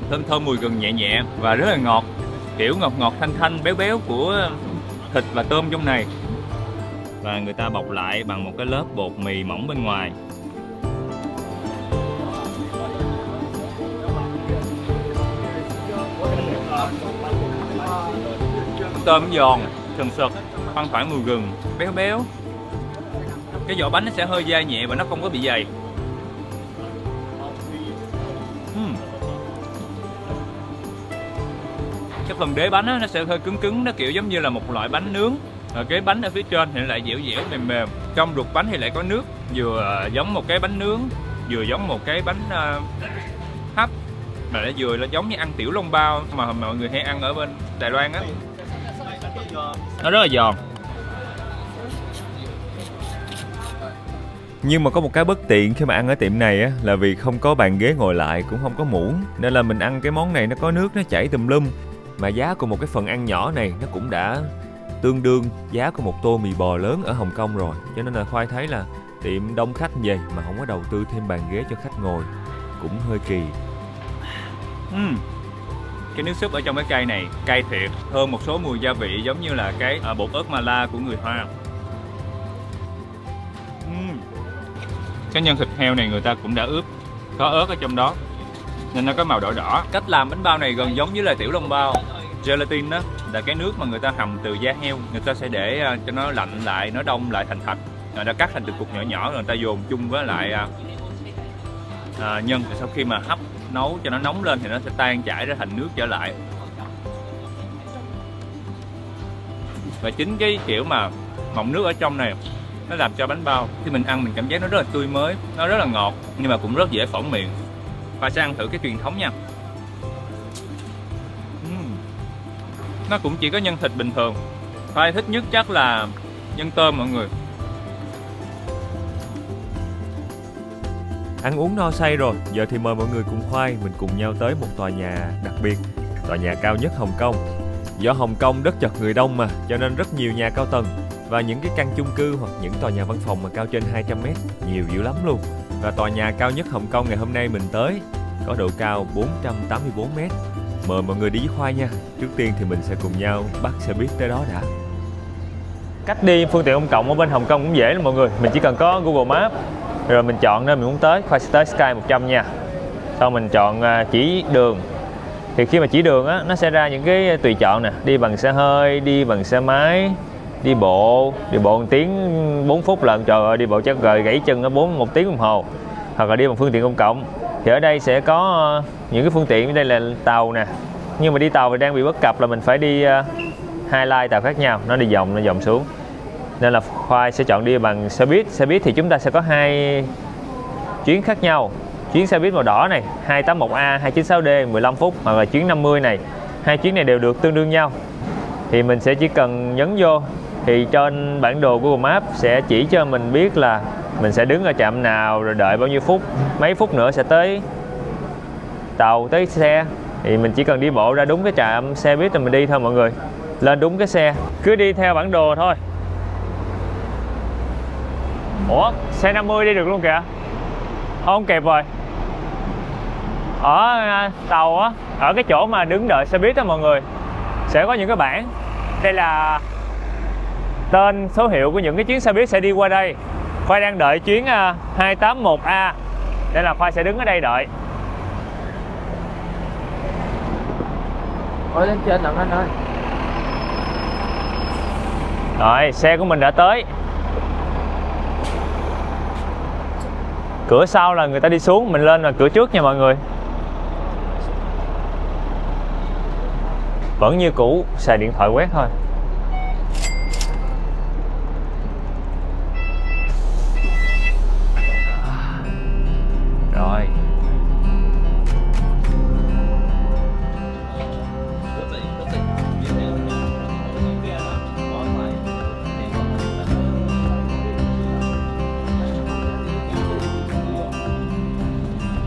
Thơm thơm mùi gừng nhẹ nhẹ và rất là ngọt, kiểu ngọt ngọt thanh thanh béo béo của thịt và tôm trong này. Và người ta bọc lại bằng một cái lớp bột mì mỏng bên ngoài. Tôm giòn, sần sật, thoang thoảng mùi gừng, béo béo. Cái vỏ bánh nó sẽ hơi dai nhẹ và nó không có bị dày. Cái phần đế bánh á, nó sẽ hơi cứng cứng, nó kiểu giống như là một loại bánh nướng. Rồi cái bánh ở phía trên thì lại dẻo dẻo mềm mềm. Trong ruột bánh thì lại có nước, vừa giống một cái bánh nướng, vừa giống một cái bánh hấp, mà lại vừa là giống như ăn tiểu long bao mà mọi người hay ăn ở bên Đài Loan á. Nó rất là giòn. Nhưng mà có một cái bất tiện khi mà ăn ở tiệm này á, là vì không có bàn ghế ngồi lại, cũng không có muỗng, nên là mình ăn cái món này nó có nước nó chảy tùm lum. Mà giá của một cái phần ăn nhỏ này nó cũng đã tương đương giá của một tô mì bò lớn ở Hồng Kông rồi. Cho nên là Khoai thấy là tiệm đông khách như vậy mà không có đầu tư thêm bàn ghế cho khách ngồi cũng hơi kỳ. Cái nước súp ở trong cái cây này cay thiệt, thơm một số mùi gia vị giống như là cái bột ớt Mala của người Hoa. Cái nhân thịt heo này người ta cũng đã ướp có ớt ở trong đó nên nó có màu đỏ đỏ. Cách làm bánh bao này gần giống như là tiểu long bao. Gelatin đó là cái nước mà người ta hầm từ da heo, người ta sẽ để cho nó lạnh lại, nó đông lại thành thạch, người ta cắt thành từng cục nhỏ nhỏ rồi người ta dồn chung với lại nhân. Sau khi mà hấp nấu cho nó nóng lên thì nó sẽ tan chảy ra thành nước trở lại. Và chính cái kiểu mà mọng nước ở trong này nó làm cho bánh bao khi mình ăn mình cảm giác nó rất là tươi mới, nó rất là ngọt nhưng mà cũng rất dễ phỏng miệng. Và sẽ ăn thử cái truyền thống nha. nó cũng chỉ có nhân thịt bình thường. Khoai thích nhất chắc là nhân tôm mọi người. Ăn uống no say rồi, giờ thì mời mọi người cùng Khoai mình cùng nhau tới một tòa nhà đặc biệt, tòa nhà cao nhất Hồng Kông. Do Hồng Kông đất chật người đông mà, cho nên rất nhiều nhà cao tầng và những cái căn chung cư hoặc những tòa nhà văn phòng mà cao trên 200 m, nhiều dữ lắm luôn. Và tòa nhà cao nhất Hồng Kông ngày hôm nay mình tới có độ cao 484 m. Mời mọi người đi với Khoai nha. Trước tiên thì mình sẽ cùng nhau bắt xe buýt tới đó đã. Cách đi phương tiện công cộng ở bên Hồng Kông cũng dễ lắm mọi người. Mình chỉ cần có Google Maps rồi mình chọn nơi mình muốn tới. Khoai sẽ tới Sky 100 nha. Sau mình chọn chỉ đường. Thì khi mà chỉ đường á, nó sẽ ra những cái tùy chọn nè. Đi bằng xe hơi, đi bằng xe máy, đi bộ 1 tiếng 4 phút lần. Trời ơi, đi bộ chắc rồi gãy chân ở 1 tiếng đồng hồ. Hoặc là đi bằng phương tiện công cộng. Thì ở đây sẽ có những cái phương tiện, đây là tàu nè. Nhưng mà đi tàu thì đang bị bất cập là mình phải đi 2 line tàu khác nhau, nó đi vòng xuống. Nên là Khoai sẽ chọn đi bằng xe buýt. Xe buýt thì chúng ta sẽ có 2 chuyến khác nhau. Chuyến xe buýt màu đỏ này 281A, 296D 15 phút, hoặc là chuyến 50 này. 2 chuyến này đều được tương đương nhau. Thì mình sẽ chỉ cần nhấn vô thì trên bản đồ Google Maps sẽ chỉ cho mình biết là mình sẽ đứng ở trạm nào, rồi đợi bao nhiêu phút, mấy phút nữa sẽ tới tàu, tới xe. Thì mình chỉ cần đi bộ ra đúng cái trạm xe buýt rồi mình đi thôi mọi người. Lên đúng cái xe, cứ đi theo bản đồ thôi. Ủa, xe 50 đi được luôn kìa. Không kịp rồi. Ở tàu á, ở cái chỗ mà đứng đợi xe buýt đó mọi người, sẽ có những cái bảng. Đây là tên, số hiệu của những cái chuyến xe buýt sẽ đi qua đây. Khoai đang đợi chuyến 281A. Đây là Khoai sẽ đứng ở đây đợi. Ôi lên trên lận anh ơi. Rồi, xe của mình đã tới. Cửa sau là người ta đi xuống, mình lên là cửa trước nha mọi người. Vẫn như cũ, xài điện thoại quét thôi. Rồi.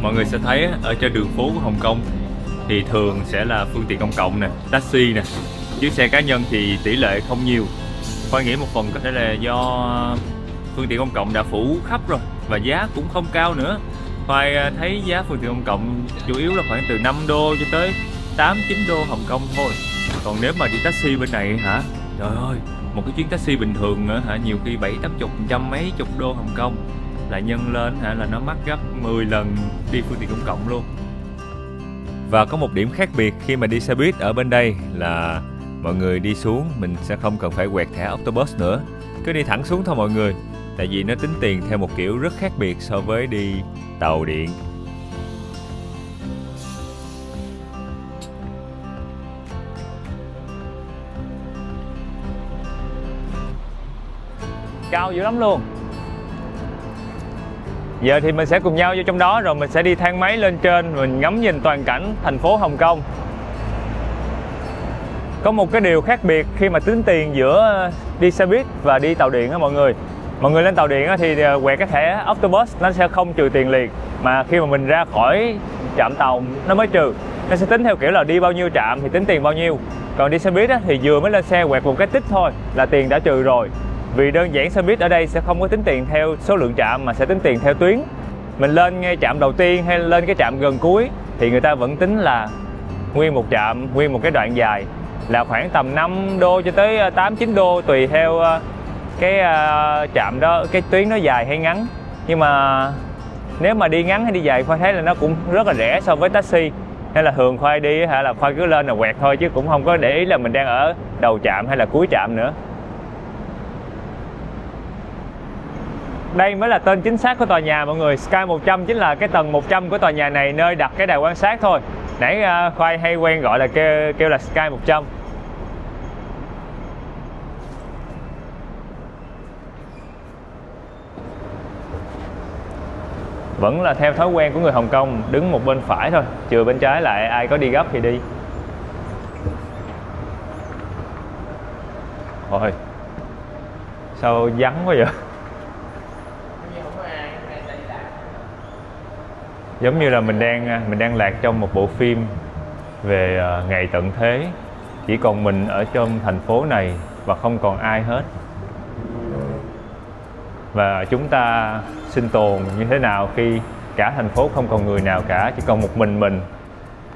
Mọi người sẽ thấy ở trên đường phố của Hồng Kông thì thường sẽ là phương tiện công cộng nè, taxi nè, chứ xe cá nhân thì tỷ lệ không nhiều. Khoai nghĩ một phần có thể là do phương tiện công cộng đã phủ khắp rồi và giá cũng không cao nữa. Khoai thấy giá phương tiện công cộng chủ yếu là khoảng từ 5 đô cho tới 8-9 đô Hồng Kông thôi. Còn nếu mà đi taxi bên này hả, trời ơi, một cái chuyến taxi bình thường nữa hả, nhiều khi 70-80, mấy chục đô Hồng Kông. Là nhân lên hả, là nó mắc gấp 10 lần đi phương tiện công cộng luôn. Và có một điểm khác biệt khi mà đi xe buýt ở bên đây là mọi người đi xuống mình sẽ không cần phải quẹt thẻ Octopus nữa. Cứ đi thẳng xuống thôi mọi người. Tại vì nó tính tiền theo một kiểu rất khác biệt so với đi tàu điện. Cao dữ lắm luôn. Giờ thì mình sẽ cùng nhau vô trong đó rồi mình sẽ đi thang máy lên trên, mình ngắm nhìn toàn cảnh thành phố Hồng Kông. Có một cái điều khác biệt khi mà tính tiền giữa đi xe buýt và đi tàu điện á mọi người. Mọi người lên tàu điện thì quẹt cái thẻ Octopus nó sẽ không trừ tiền liền, mà khi mà mình ra khỏi trạm tàu nó mới trừ. Nó sẽ tính theo kiểu là đi bao nhiêu trạm thì tính tiền bao nhiêu. Còn đi xe buýt thì vừa mới lên xe quẹt một cái tích thôi là tiền đã trừ rồi. Vì đơn giản xe buýt ở đây sẽ không có tính tiền theo số lượng trạm mà sẽ tính tiền theo tuyến. Mình lên ngay trạm đầu tiên hay lên cái trạm gần cuối thì người ta vẫn tính là nguyên một trạm, nguyên một cái đoạn dài là khoảng tầm 5 đô cho tới 8-9 đô tùy theo cái trạm đó, cái tuyến nó dài hay ngắn. Nhưng mà nếu mà đi ngắn hay đi dài Khoai thấy là nó cũng rất là rẻ so với taxi. Hay là thường Khoai đi hay là Khoai cứ lên là quẹt thôi chứ cũng không có để ý là mình đang ở đầu trạm hay là cuối trạm nữa. Đây mới là tên chính xác của tòa nhà mọi người. Sky 100 chính là cái tầng 100 của tòa nhà này, nơi đặt cái đài quan sát thôi. Nãy Khoai hay quen gọi là kêu là Sky 100. Vẫn là theo thói quen của người Hồng Kông, đứng một bên phải thôi, chừa bên trái lại, ai có đi gấp thì đi. Ôi, sao vắng quá vậy? Giống như là mình đang lạc trong một bộ phim về ngày tận thế, chỉ còn mình ở trong thành phố này và không còn ai hết. Và chúng ta sinh tồn như thế nào khi cả thành phố không còn người nào cả, chỉ còn một mình.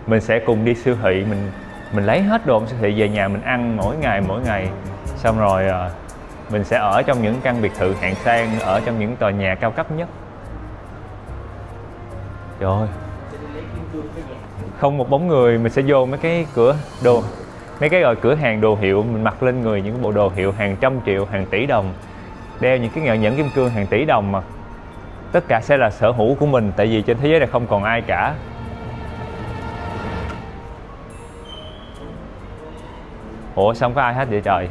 Mình sẽ cùng đi siêu thị, mình lấy hết đồ siêu thị về nhà mình ăn mỗi ngày. Xong rồi mình sẽ ở trong những căn biệt thự hạng sang, ở trong những tòa nhà cao cấp nhất. Trời ơi, không một bóng người. Mình sẽ vô mấy cái cửa đồ, mấy cái gọi cửa hàng đồ hiệu, mình mặc lên người những bộ đồ hiệu hàng trăm triệu, hàng tỷ đồng, đeo những cái nhẫn kim cương hàng tỷ đồng, mà tất cả sẽ là sở hữu của mình, tại vì trên thế giới này không còn ai cả. Ủa sao không có ai hết vậy trời?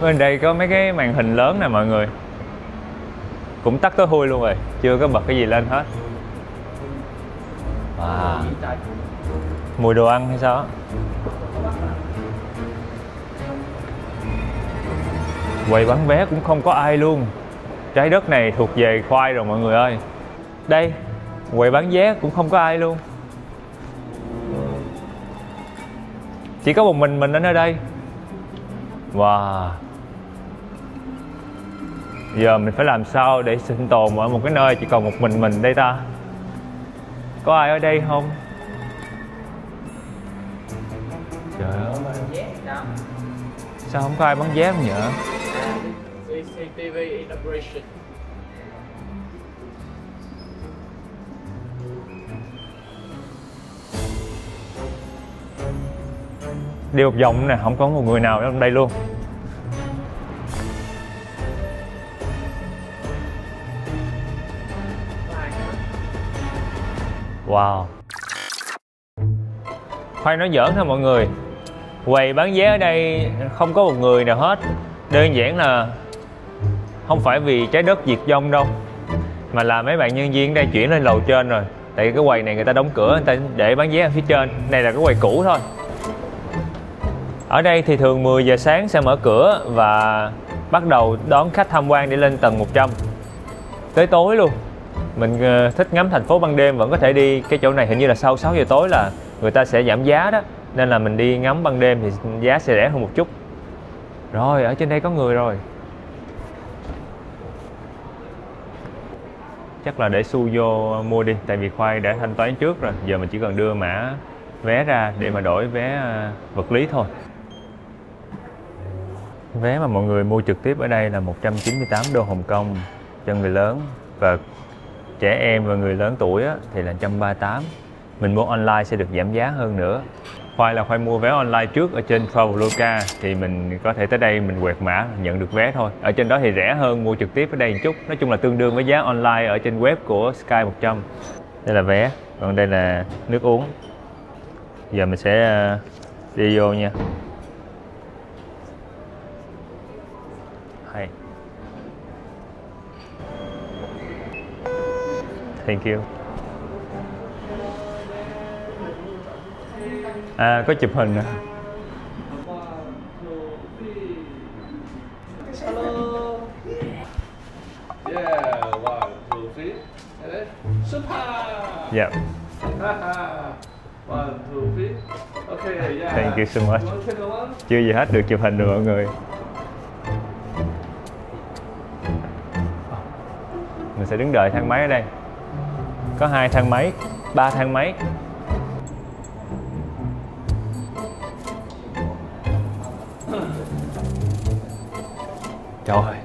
Bên đây có mấy cái màn hình lớn nè mọi người. Cũng tắt tối thui luôn rồi, chưa có bật cái gì lên hết. Wow. Mùi đồ ăn hay sao? Quầy bán vé cũng không có ai luôn. Trái đất này thuộc về Khoai rồi mọi người ơi. Đây, quầy bán vé cũng không có ai luôn. Chỉ có một mình ở nơi đây. Wow. Giờ mình phải làm sao để sinh tồn ở một cái nơi chỉ còn một mình đây ta? Có ai ở đây không? Trời ơi, sao không có ai bán vé không nhở? CCTV in operation. Đi một vòng nè, không có một người nào ở đây luôn. Wow. Khoai nói giỡn thôi mọi người. Quầy bán vé ở đây không có một người nào hết. Đơn giản là không phải vì trái đất diệt vong đâu, mà là mấy bạn nhân viên ở đây chuyển lên lầu trên rồi. Tại cái quầy này người ta đóng cửa, người ta để bán vé ở phía trên. Này là cái quầy cũ thôi. Ở đây thì thường 10 giờ sáng sẽ mở cửa và bắt đầu đón khách tham quan để lên tầng 100 tới tối luôn. Mình thích ngắm thành phố ban đêm vẫn có thể đi cái chỗ này. Hình như là sau 6 giờ tối là người ta sẽ giảm giá đó, nên là mình đi ngắm ban đêm thì giá sẽ rẻ hơn một chút. Rồi, ở trên đây có người rồi. Chắc là để xu vô mua đi, tại vì Khoai đã thanh toán trước rồi. Giờ mình chỉ cần đưa mã vé ra để mà đổi vé vật lý thôi. Vé mà mọi người mua trực tiếp ở đây là 198 đô Hồng Kông cho người lớn, và trẻ em và người lớn tuổi thì là 138. Mình mua online sẽ được giảm giá hơn nữa. Khoai là Khoai mua vé online trước ở trên Traveloka, thì mình có thể tới đây mình quẹt mã nhận được vé thôi. Ở trên đó thì rẻ hơn mua trực tiếp ở đây một chút. Nói chung là tương đương với giá online ở trên web của Sky 100. Đây là vé, còn đây là nước uống. Giờ mình sẽ đi vô nha. Hay. Thank you. À, có chụp hình nè. Hello. Yeah, 1, 2, 3. Super. Yeah. 1, 2, 3. Okay, yeah. Thank you so much. You want to take a one? Chưa gì hết được chụp hình rồi mọi người. Mình sẽ đứng đợi thang máy ở đây. Có 2 thang máy, 3 thang máy. Trời ơi.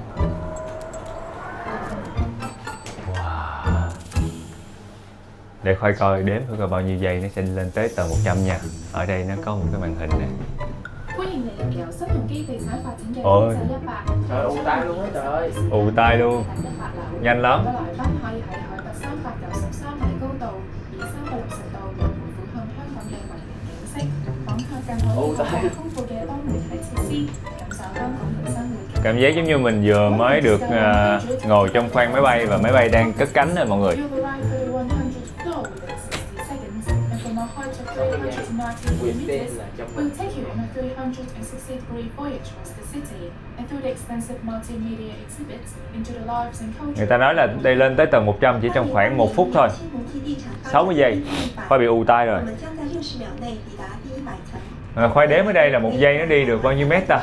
Wow. Để Khoai coi đếm thử coi bao nhiêu giây nó sẽ lên tới tầng 100 nha. Ở đây nó có một cái màn hình này. Ôi. Trời ơi, ù tai luôn á trời ơi. Ù tai luôn. Nhanh lắm. Ù tai. Cảm giác giống như mình vừa mới được ngồi trong khoang máy bay và máy bay đang cất cánh rồi mọi người. Viettel là trong We'll take you on a 360-degree voyage across the city and through the extensive multimedia exhibits into the lives and culture. Người ta nói là đây lên tới tầng 100 chỉ trong khoảng 1 phút thôi, 60 giây. Khoai bị ù tai rồi. Khoai đếm ở đây là 1 giây nó đi được bao nhiêu mét ta?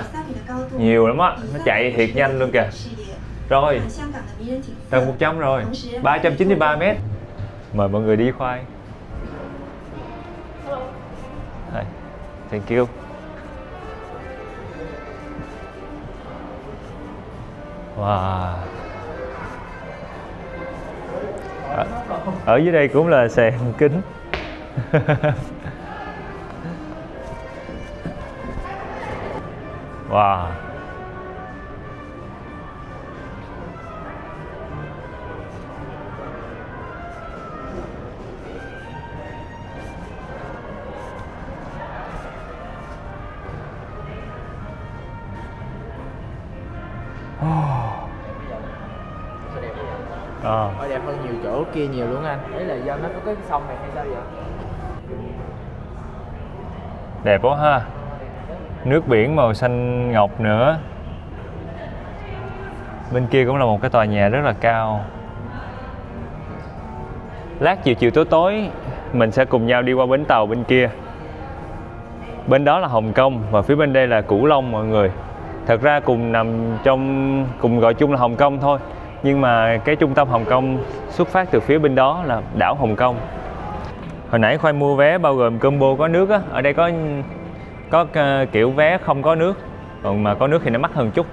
Nhiều lắm á, nó chạy thiệt nhanh luôn kìa. Rồi, tầng 100 rồi, 393 mét. Mời mọi người đi Khoai. Hi. Thank you. Wow. Ở dưới đây cũng là sàn kính. Wow. Đẹp hơn nhiều chỗ kia nhiều luôn anh. Đấy là do nó có cái sông này hay sao vậy? Đẹp quá ha. Nước biển màu xanh ngọc nữa. Bên kia cũng là một cái tòa nhà rất là cao. Lát chiều tối tối mình sẽ cùng nhau đi qua bến tàu bên kia. Bên đó là Hồng Kông và phía bên đây là Cửu Long mọi người. Thật ra cùng nằm trong, cùng gọi chung là Hồng Kông thôi. Nhưng mà cái trung tâm Hồng Kông xuất phát từ phía bên đó là đảo Hồng Kông. Hồi nãy Khoai mua vé bao gồm combo có nước á. Ở đây có kiểu vé không có nước, còn mà có nước thì nó mắc hơn chút.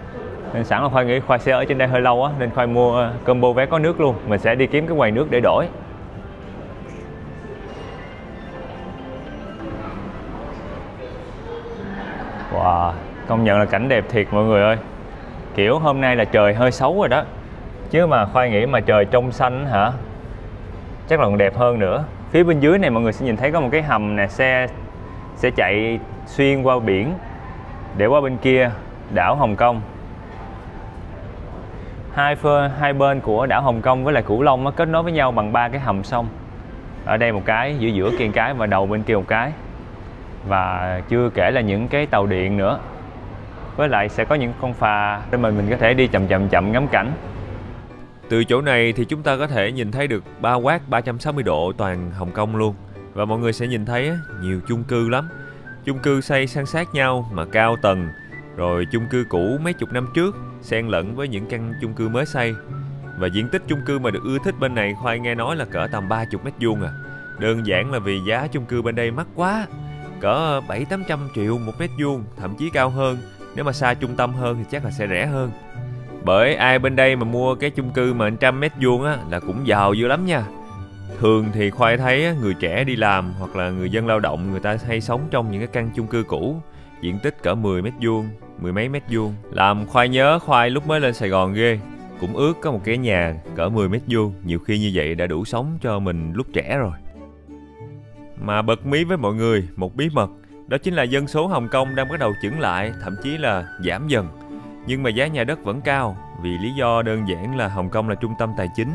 Nên sẵn là Khoai nghĩ Khoai sẽ ở trên đây hơi lâu á, nên Khoai mua combo vé có nước luôn. Mình sẽ đi kiếm cái quầy nước để đổi. Wow, công nhận là cảnh đẹp thiệt mọi người ơi. Kiểu hôm nay là trời hơi xấu rồi đó. Chứ mà Khoai nghĩ mà trời trong xanh hả, chắc là còn đẹp hơn nữa. Phía bên dưới này mọi người sẽ nhìn thấy có một cái hầm nè, xe sẽ chạy xuyên qua biển để qua bên kia đảo Hồng Kông. Hai bên của đảo Hồng Kông với lại Cửu Long nó kết nối với nhau bằng 3 cái hầm sông. Ở đây một cái, giữa kia một cái và đầu bên kia một cái. Và chưa kể là những cái tàu điện nữa. Với lại sẽ có những con phà để mình có thể đi chậm ngắm cảnh. Từ chỗ này thì chúng ta có thể nhìn thấy được bao quát 360 độ toàn Hồng Kông luôn. Và mọi người sẽ nhìn thấy nhiều chung cư lắm. Chung cư xây san sát nhau mà cao tầng. Rồi chung cư cũ mấy chục năm trước xen lẫn với những căn chung cư mới xây. Và diện tích chung cư mà được ưa thích bên này Khoai nghe nói là cỡ tầm 30 mét vuông à. Đơn giản là vì giá chung cư bên đây mắc quá. Cỡ 700-800 triệu 1 mét vuông, thậm chí cao hơn. Nếu mà xa trung tâm hơn thì chắc là sẽ rẻ hơn. Bởi ai bên đây mà mua cái chung cư mà 100 mét vuông á là cũng giàu dữ lắm nha. Thường thì Khoai thấy người trẻ đi làm hoặc là người dân lao động người ta hay sống trong những cái căn chung cư cũ, diện tích cỡ 10 mét vuông, 10 mấy mét vuông. Làm Khoai nhớ Khoai lúc mới lên Sài Gòn ghê, cũng ước có một cái nhà cỡ 10 mét vuông, nhiều khi như vậy đã đủ sống cho mình lúc trẻ rồi. Mà bật mí với mọi người một bí mật, đó chính là dân số Hồng Kông đang bắt đầu chững lại, thậm chí là giảm dần. Nhưng mà giá nhà đất vẫn cao vì lý do đơn giản là Hồng Kông là trung tâm tài chính,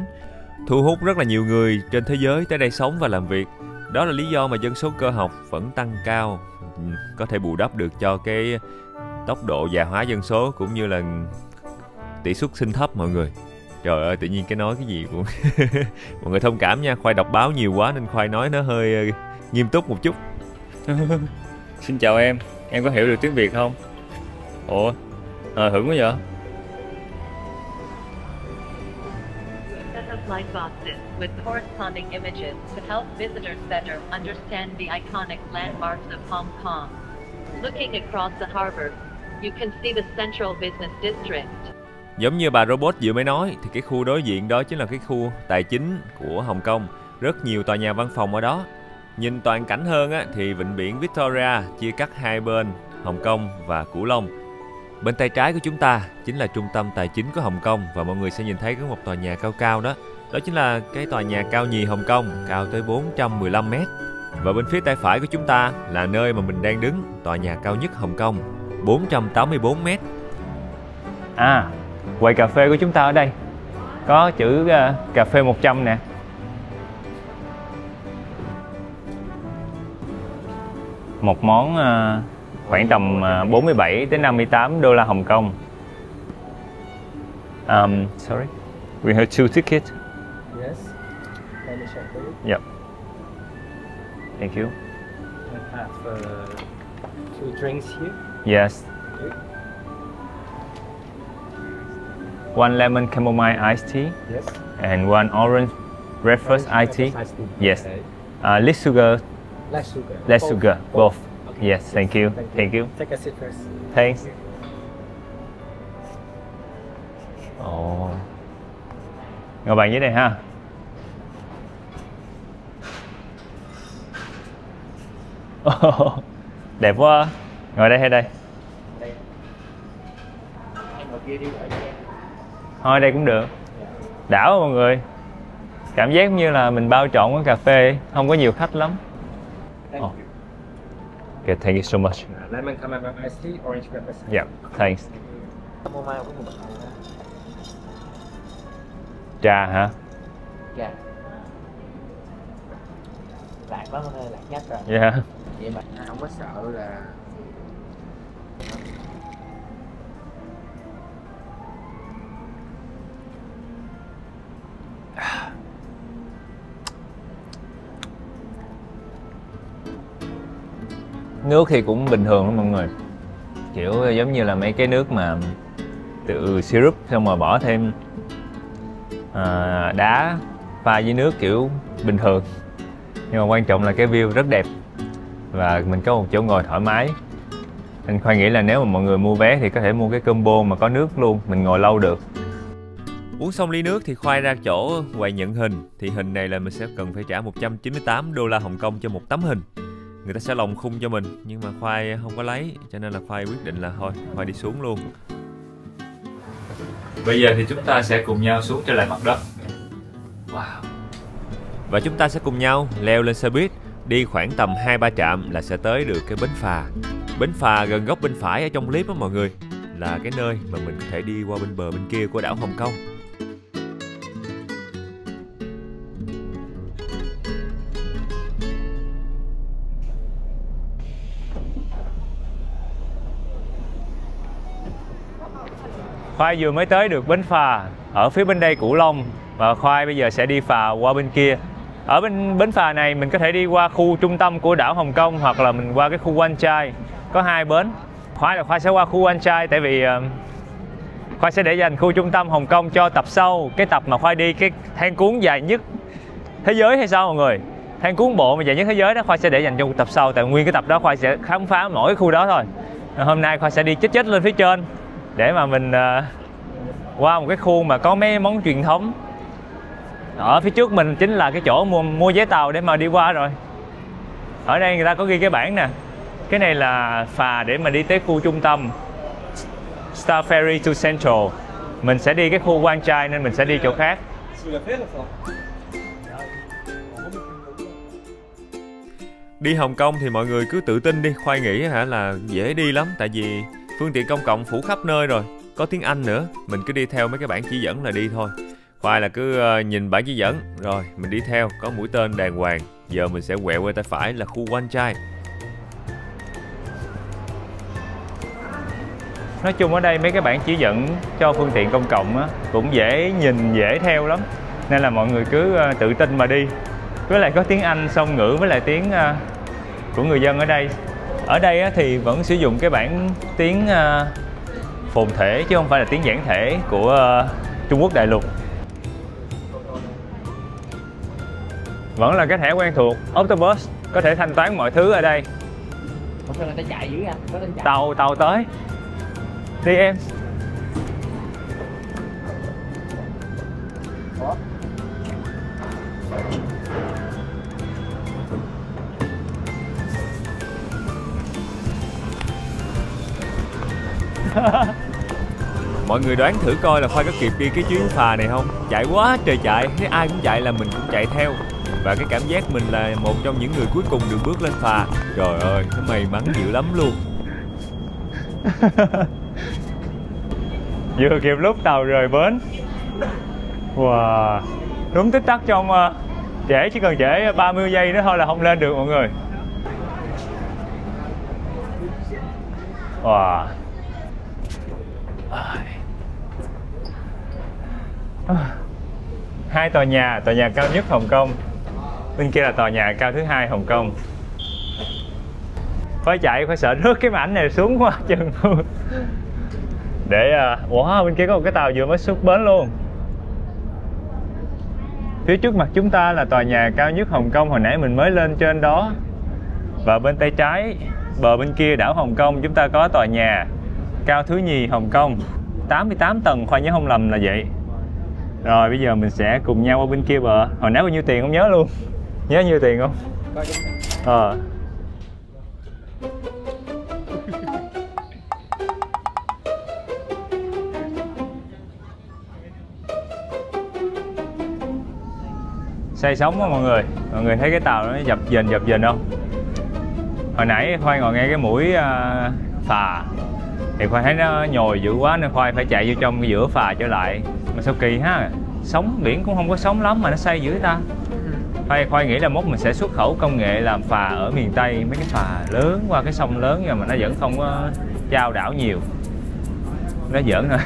thu hút rất là nhiều người trên thế giới tới đây sống và làm việc. Đó là lý do mà dân số cơ học vẫn tăng cao, có thể bù đắp được cho cái tốc độ già hóa dân số cũng như là tỷ suất sinh thấp mọi người. Trời ơi, tự nhiên cái nói cái gì cũng mọi người thông cảm nha, Khoai đọc báo nhiều quá nên Khoai nói nó hơi nghiêm túc một chút. Xin chào em có hiểu được tiếng Việt không? Ủa, hưởng quá vậy? Light boxes with corresponding images to help visitors better understand the iconic landmarks of Hong Kong. Looking across the harbor, you can see the Central Business District. Giống như bà robot vừa mới nói thì cái khu đối diện đó chính là cái khu tài chính của Hồng Kông, rất nhiều tòa nhà văn phòng ở đó. Nhìn toàn cảnh hơn á, thì vịnh biển Victoria chia cắt hai bên Hồng Kông và Cửu Long. Bên tay trái của chúng ta chính là trung tâm tài chính của Hồng Kông và mọi người sẽ nhìn thấy có một tòa nhà cao cao đó. Đó chính là cái tòa nhà cao nhì Hồng Kông, cao tới 415 mét. Và bên phía tay phải của chúng ta là nơi mà mình đang đứng, tòa nhà cao nhất Hồng Kông, 484 mét. À, quầy cà phê của chúng ta ở đây. Có chữ cà phê 100 nè. Một món khoảng tầm 47 đến 58 đô la Hồng Kông. Sorry, we have 2 tickets. Yes. Let me check for you. Yep. Thank you. I have 2 drinks here. Yes. One lemon chamomile iced tea Yes. and one orange breakfast iced tea. Yes. Okay. Less sugar. Less sugar. Less sugar. Both. Okay. Yes. Thank you. Thank you. Take a seat first. Thanks. Ồ. Ngồi bàn dưới đây ha. Đẹp quá. Ngồi đây hay đây? Em ngồi kia đi. Thôi đây cũng được. Đảo mọi người. Cảm giác như là mình bao trọn quán cà phê, không có nhiều khách lắm. Thank Oh. you. Okay, thank you so much. Lemon chamomile iced tea, orange breakfast. Yeah, thanks. Chamomile có một bậc này đó. Trà hả? Dạ. Lạc lắm ơi, lạc nhất rồi. Yeah. Vậy mà không có sợ là Nước thì cũng bình thường lắm mọi người. Kiểu giống như là mấy cái nước mà từ syrup xong rồi bỏ thêm đá pha với nước kiểu bình thường. Nhưng mà quan trọng là cái view rất đẹp và mình có một chỗ ngồi thoải mái. Anh Khoai nghĩ là nếu mà mọi người mua vé thì có thể mua cái combo mà có nước luôn, mình ngồi lâu được. Uống xong ly nước thì Khoai ra chỗ quầy nhận hình. Thì hình này là mình sẽ cần phải trả 198 đô la Hồng Kông cho một tấm hình. Người ta sẽ lồng khung cho mình, nhưng mà Khoai không có lấy, cho nên là Khoai quyết định là thôi, Khoai đi xuống luôn. Bây giờ thì chúng ta sẽ cùng nhau xuống trở lại mặt đất. Wow. Và chúng ta sẽ cùng nhau leo lên xe buýt, đi khoảng tầm 2-3 trạm là sẽ tới được cái bến phà. Bến phà gần góc bên phải ở trong clip đó mọi người, là cái nơi mà mình có thể đi qua bên bờ bên kia của đảo Hồng Kông. Khoai vừa mới tới được bến phà ở phía bên đây Cửu Long và Khoai bây giờ sẽ đi phà qua bên kia. Ở bên bến phà này mình có thể đi qua khu trung tâm của đảo Hồng Kông hoặc là mình qua cái khu Wan Chai. Có 2 bến. Khoai sẽ qua khu Wan Chai tại vì Khoai sẽ để dành khu trung tâm Hồng Kông cho tập sau. Cái tập mà Khoai đi cái thang cuốn dài nhất thế giới hay sao mọi người? Thang cuốn bộ mà dài nhất thế giới đó Khoai sẽ để dành cho tập sau. Tại nguyên cái tập đó Khoai sẽ khám phá mỗi cái khu đó thôi. Hôm nay Khoai sẽ đi chết lên phía trên để mà mình qua một cái khu mà có mấy món truyền thống. Ở phía trước mình chính là cái chỗ mua vé tàu để mà đi qua rồi. Ở đây người ta có ghi cái bảng nè. Cái này là phà để mà đi tới khu trung tâm Star Ferry to Central. Mình sẽ đi cái khu Wan Chai nên mình sẽ đi chỗ khác. Đi Hồng Kông thì mọi người cứ tự tin đi, Khoai nghĩ là dễ đi lắm. Tại vì phương tiện công cộng phủ khắp nơi rồi, có tiếng Anh nữa. Mình cứ đi theo mấy cái bảng chỉ dẫn là đi thôi. Khoai là cứ nhìn bảng chỉ dẫn rồi mình đi theo, có mũi tên đàng hoàng. Giờ mình sẽ quẹo qua tay phải là khu Wan Chai. Nói chung ở đây mấy cái bảng chỉ dẫn cho phương tiện công cộng á, cũng dễ nhìn, dễ theo lắm. Nên là mọi người cứ tự tin mà đi. Với lại có tiếng Anh, song ngữ với lại tiếng của người dân ở đây. Ở đây á, thì vẫn sử dụng cái bảng tiếng phồn thể chứ không phải là tiếng giản thể của Trung Quốc đại lục. Vẫn là cái thẻ quen thuộc, Octopus, có thể thanh toán mọi thứ ở đây. Không sao người ta chạy dữ à? Có tên chạy. Tàu tới. Đi em. Ủa? Mọi người đoán thử coi là Khoai có kịp đi cái chuyến phà này không? Chạy quá trời chạy, thấy ai cũng chạy là mình cũng chạy theo. Và cái cảm giác mình là một trong những người cuối cùng được bước lên phà. Trời ơi, nó may mắn dữ lắm luôn. Vừa kịp lúc tàu rời bến. Wow. Đúng tích tắc trong trễ, chỉ cần trễ 30 giây nữa thôi là không lên được mọi người. Wow. Hai tòa nhà cao nhất Hồng Kông, bên kia là tòa nhà cao thứ hai Hồng Kông. Phải chạy, phải sợ rớt cái mảnh này xuống quá chừng luôn. Để wow, bên kia có một cái tàu vừa mới xuất bến luôn. Phía trước mặt chúng ta là tòa nhà cao nhất Hồng Kông hồi nãy mình mới lên trên đó. Và bên tay trái, bờ bên kia đảo Hồng Kông, chúng ta có tòa nhà cao thứ nhì Hồng Kông, 88 tầng, Khoa nhớ không lầm là vậy. Rồi bây giờ mình sẽ cùng nhau qua bên kia bờ. Hồi nãy bao nhiêu tiền không nhớ luôn. Nhớ nhiêu tiền không? Say sóng á mọi người thấy cái tàu nó dập dềnh không? Hồi nãy Khoai ngồi ngay cái mũi phà thì Khoai thấy nó nhồi dữ quá nên Khoai phải chạy vô trong cái giữa phà trở lại. Mà sao kỳ ha, sóng biển cũng không có sóng lắm mà nó say dữ ta. Khoai nghĩ là mốt mình sẽ xuất khẩu công nghệ làm phà ở miền Tây, mấy cái phà lớn qua cái sông lớn nhưng mà nó vẫn không có chao đảo nhiều. Nó giỡn thôi.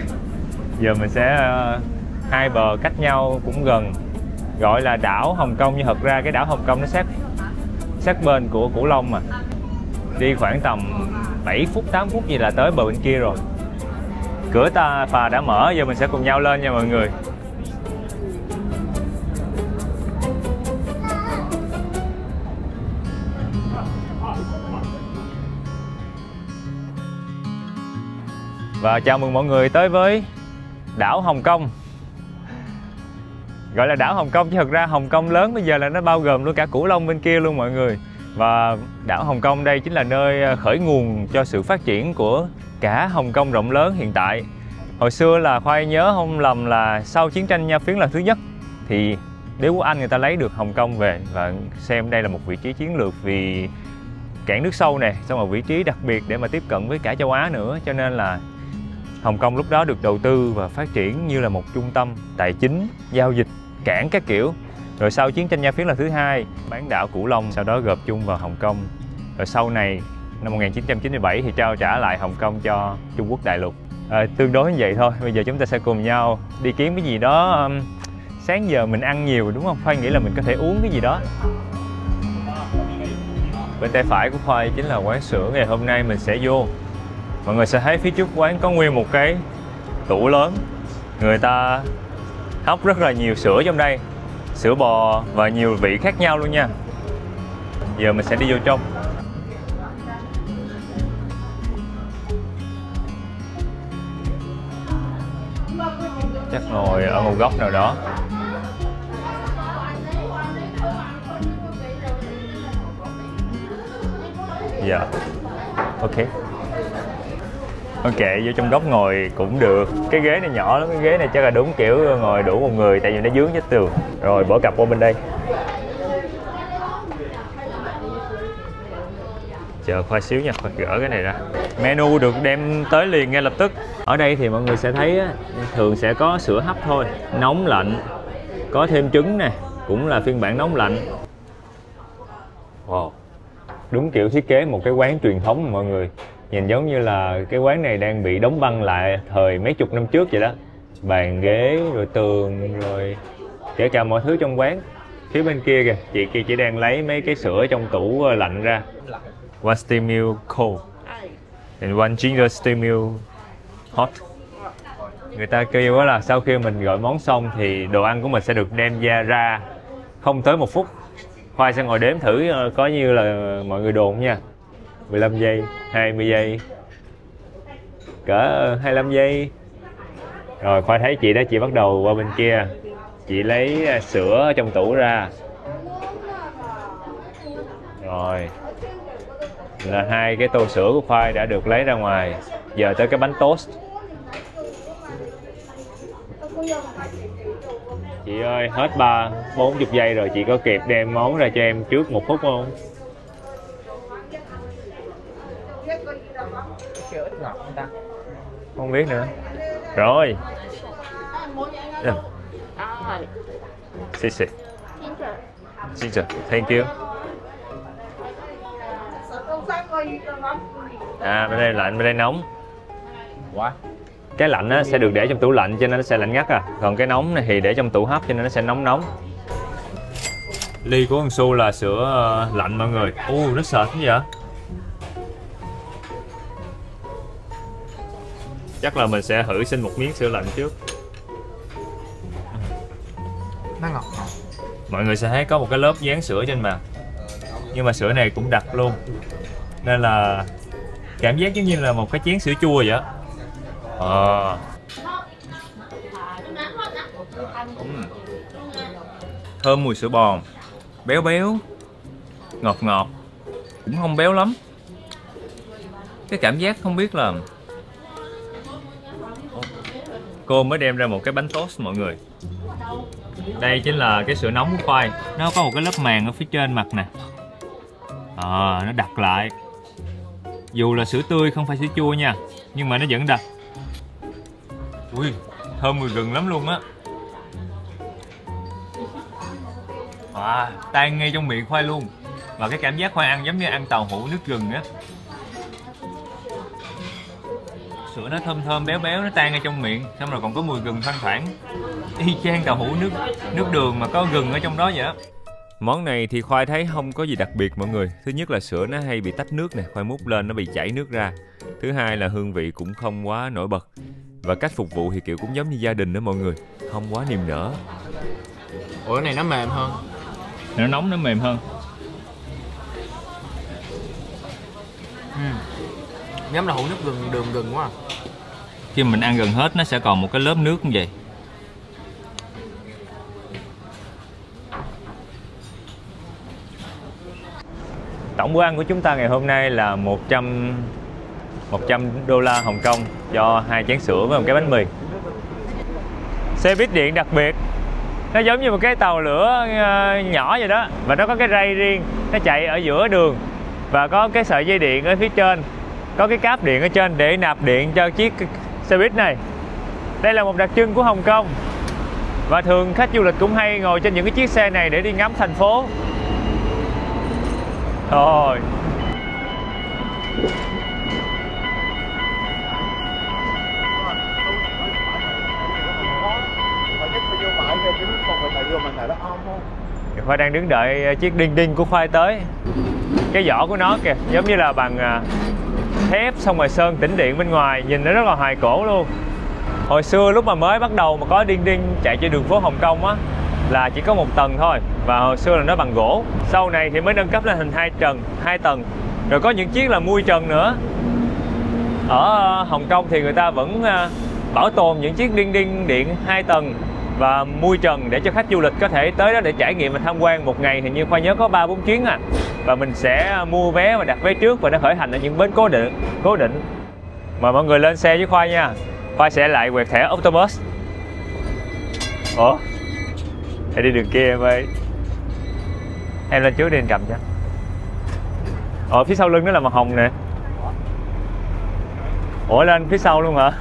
Giờ mình sẽ hai bờ cách nhau cũng gần, gọi là đảo Hồng Kông nhưng thật ra cái đảo Hồng Kông nó sát bên của Cửu Long mà. Đi khoảng tầm 7 phút 8 phút gì là tới bờ bên kia rồi. Cửa phà đã mở, giờ mình sẽ cùng nhau lên nha mọi người. Và chào mừng mọi người tới với đảo Hồng Kông. Gọi là đảo Hồng Kông chứ thật ra Hồng Kông lớn bây giờ là nó bao gồm luôn cả Cửu Long bên kia luôn mọi người. Và đảo Hồng Kông đây chính là nơi khởi nguồn cho sự phát triển của cả Hồng Kông rộng lớn hiện tại. Hồi xưa là Khoai nhớ không lầm là sau chiến tranh Nha Phiến lần thứ nhất thì đế quốc Anh người ta lấy được Hồng Kông về và xem đây là một vị trí chiến lược vì cảng nước sâu nè, xong rồi vị trí đặc biệt để mà tiếp cận với cả châu Á nữa, cho nên là Hồng Kông lúc đó được đầu tư và phát triển như là một trung tâm tài chính, giao dịch, cảng các kiểu. Rồi sau chiến tranh Nha Phiến lần thứ hai, bán đảo Cửu Long sau đó gộp chung vào Hồng Kông. Rồi sau này năm 1997 thì trao trả lại Hồng Kông cho Trung Quốc đại lục. Tương đối như vậy thôi. Bây giờ chúng ta sẽ cùng nhau đi kiếm cái gì đó. Sáng giờ mình ăn nhiều đúng không? Khoai nghĩ là mình có thể uống cái gì đó. Bên tay phải của Khoai chính là quán sữa ngày hôm nay mình sẽ vô. Mọi người sẽ thấy phía trước quán có nguyên một cái tủ lớn. Người ta hấp rất là nhiều sữa trong đây, sữa bò và nhiều vị khác nhau luôn nha. Giờ mình sẽ đi vô trong. Chắc ngồi ở một góc nào đó. Dạ, ok. Ok, vô trong góc ngồi cũng được. Cái ghế này nhỏ lắm, cái ghế này chắc là đúng kiểu ngồi đủ một người tại vì nó dướng chết tường. Rồi bỏ cặp qua bên đây. Chờ Khoai xíu nha, Khoai gỡ cái này ra. Menu được đem tới liền ngay lập tức. Ở đây thì mọi người sẽ thấy thường sẽ có sữa hấp thôi, nóng lạnh. Có thêm trứng nè, cũng là phiên bản nóng lạnh. Wow, đúng kiểu thiết kế một cái quán truyền thống mà mọi người. Nhìn giống như là cái quán này đang bị đóng băng lại thời mấy chục năm trước vậy đó. Bàn ghế, rồi tường, rồi kể cả mọi thứ trong quán. Phía bên kia kìa, chị kia chỉ đang lấy mấy cái sữa trong tủ lạnh ra. One steam milk cold and one ginger steam milk hot. Người ta kêu đó là sau khi mình gọi món xong thì đồ ăn của mình sẽ được đem ra không tới 1 phút. Khoai sẽ ngồi đếm thử có như là mọi người đồn nha. 15 giây, 20 giây, cỡ 25 giây. Rồi Khoai thấy chị đó, chị bắt đầu qua bên kia. Chị lấy sữa ở trong tủ ra. Rồi là 2 cái tô sữa của Khoai đã được lấy ra ngoài. Giờ tới cái bánh toast. Chị ơi, hết 30-40 giây rồi, chị có kịp đem món ra cho em trước 1 phút không? Không biết nữa. Rồi. Ginger. Ginger, thank you. À, bên đây lạnh, bên đây nóng. Quá. Cái lạnh á, sẽ được để trong tủ lạnh cho nên nó sẽ lạnh ngắt à. Còn cái nóng này thì để trong tủ hấp cho nên nó sẽ nóng nóng. Ly của con Su là sữa lạnh mọi người. Rất sệt như vậy. Chắc là mình sẽ thử xin một miếng sữa lạnh trước. Nó ngọt. Mọi người sẽ thấy có một cái lớp dán sữa trên mặt. Nhưng mà sữa này cũng đặc luôn. Nên là cảm giác giống như là một cái chén sữa chua vậy. Thơm mùi sữa bò, béo béo, ngọt ngọt, cũng không béo lắm. Cái cảm giác không biết là cô mới đem ra một cái bánh toast mọi người. Đây chính là cái sữa nóng của khoai. Nó có một cái lớp màng ở phía trên mặt nè. Nó đặc lại. Dù là sữa tươi không phải sữa chua nha, nhưng mà nó vẫn đặc. Ui, thơm mùi gừng lắm luôn á. Tan ngay trong miệng khoai luôn. Và cái cảm giác khoai ăn giống như ăn tàu hũ nước gừng á. Sữa nó thơm thơm béo béo, nó tan ngay trong miệng. Xong rồi còn có mùi gừng thoang thoảng. Y chang tàu hũ nước đường mà có gừng ở trong đó vậy á. Món này thì Khoai thấy không có gì đặc biệt mọi người. Thứ nhất là sữa nó hay bị tách nước nè, Khoai múc lên nó bị chảy nước ra. Thứ hai là hương vị cũng không quá nổi bật. Và cách phục vụ thì kiểu cũng giống như gia đình đó mọi người, không quá niềm nở. Ủa cái này nó mềm hơn. Nó nóng nó mềm hơn. Giống là hũ nước gừng quá. Khi mình ăn gần hết nó sẽ còn một cái lớp nước như vậy. Tổng bữa ăn của chúng ta ngày hôm nay là 100 đô la Hồng Kông cho 2 chén sữa với một cái bánh mì. Xe buýt điện đặc biệt. Nó giống như một cái tàu lửa nhỏ vậy đó. Và nó có cái ray riêng. Nó chạy ở giữa đường. Và có cái sợi dây điện ở phía trên. Có cái cáp điện ở trên để nạp điện cho chiếc xe buýt này. Đây là một đặc trưng của Hồng Kông. Và thường khách du lịch cũng hay ngồi trên những cái chiếc xe này để đi ngắm thành phố. Thôi. Khoai đang đứng đợi chiếc đinh đinh của Khoai tới. Cái vỏ của nó kìa, giống như là bằng thép xong rồi sơn tĩnh điện bên ngoài, nhìn nó rất là hài cổ luôn. Hồi xưa lúc mà mới bắt đầu mà có đinh đinh chạy trên đường phố Hồng Kông á là chỉ có 1 tầng thôi, và hồi xưa là nó bằng gỗ. Sau này thì mới nâng cấp lên thành 2 tầng. Rồi có những chiếc là mui trần nữa. Ở Hồng Kông thì người ta vẫn bảo tồn những chiếc đinh đinh điện 2 tầng và mui trần để cho khách du lịch có thể tới đó để trải nghiệm và tham quan. Một ngày thì như Khoai nhớ có 3-4 chuyến à. Và mình sẽ mua vé và đặt vé trước và nó khởi hành ở những bến cố định. Mời mọi người lên xe với Khoai nha. Khoai sẽ lại quẹt thẻ Octobus. Ủa? Hãy đi đường kia em ơi. Em lên trước đi anh cầm cho. Phía sau lưng nó là màu hồng nè. Ủa lên phía sau luôn hả?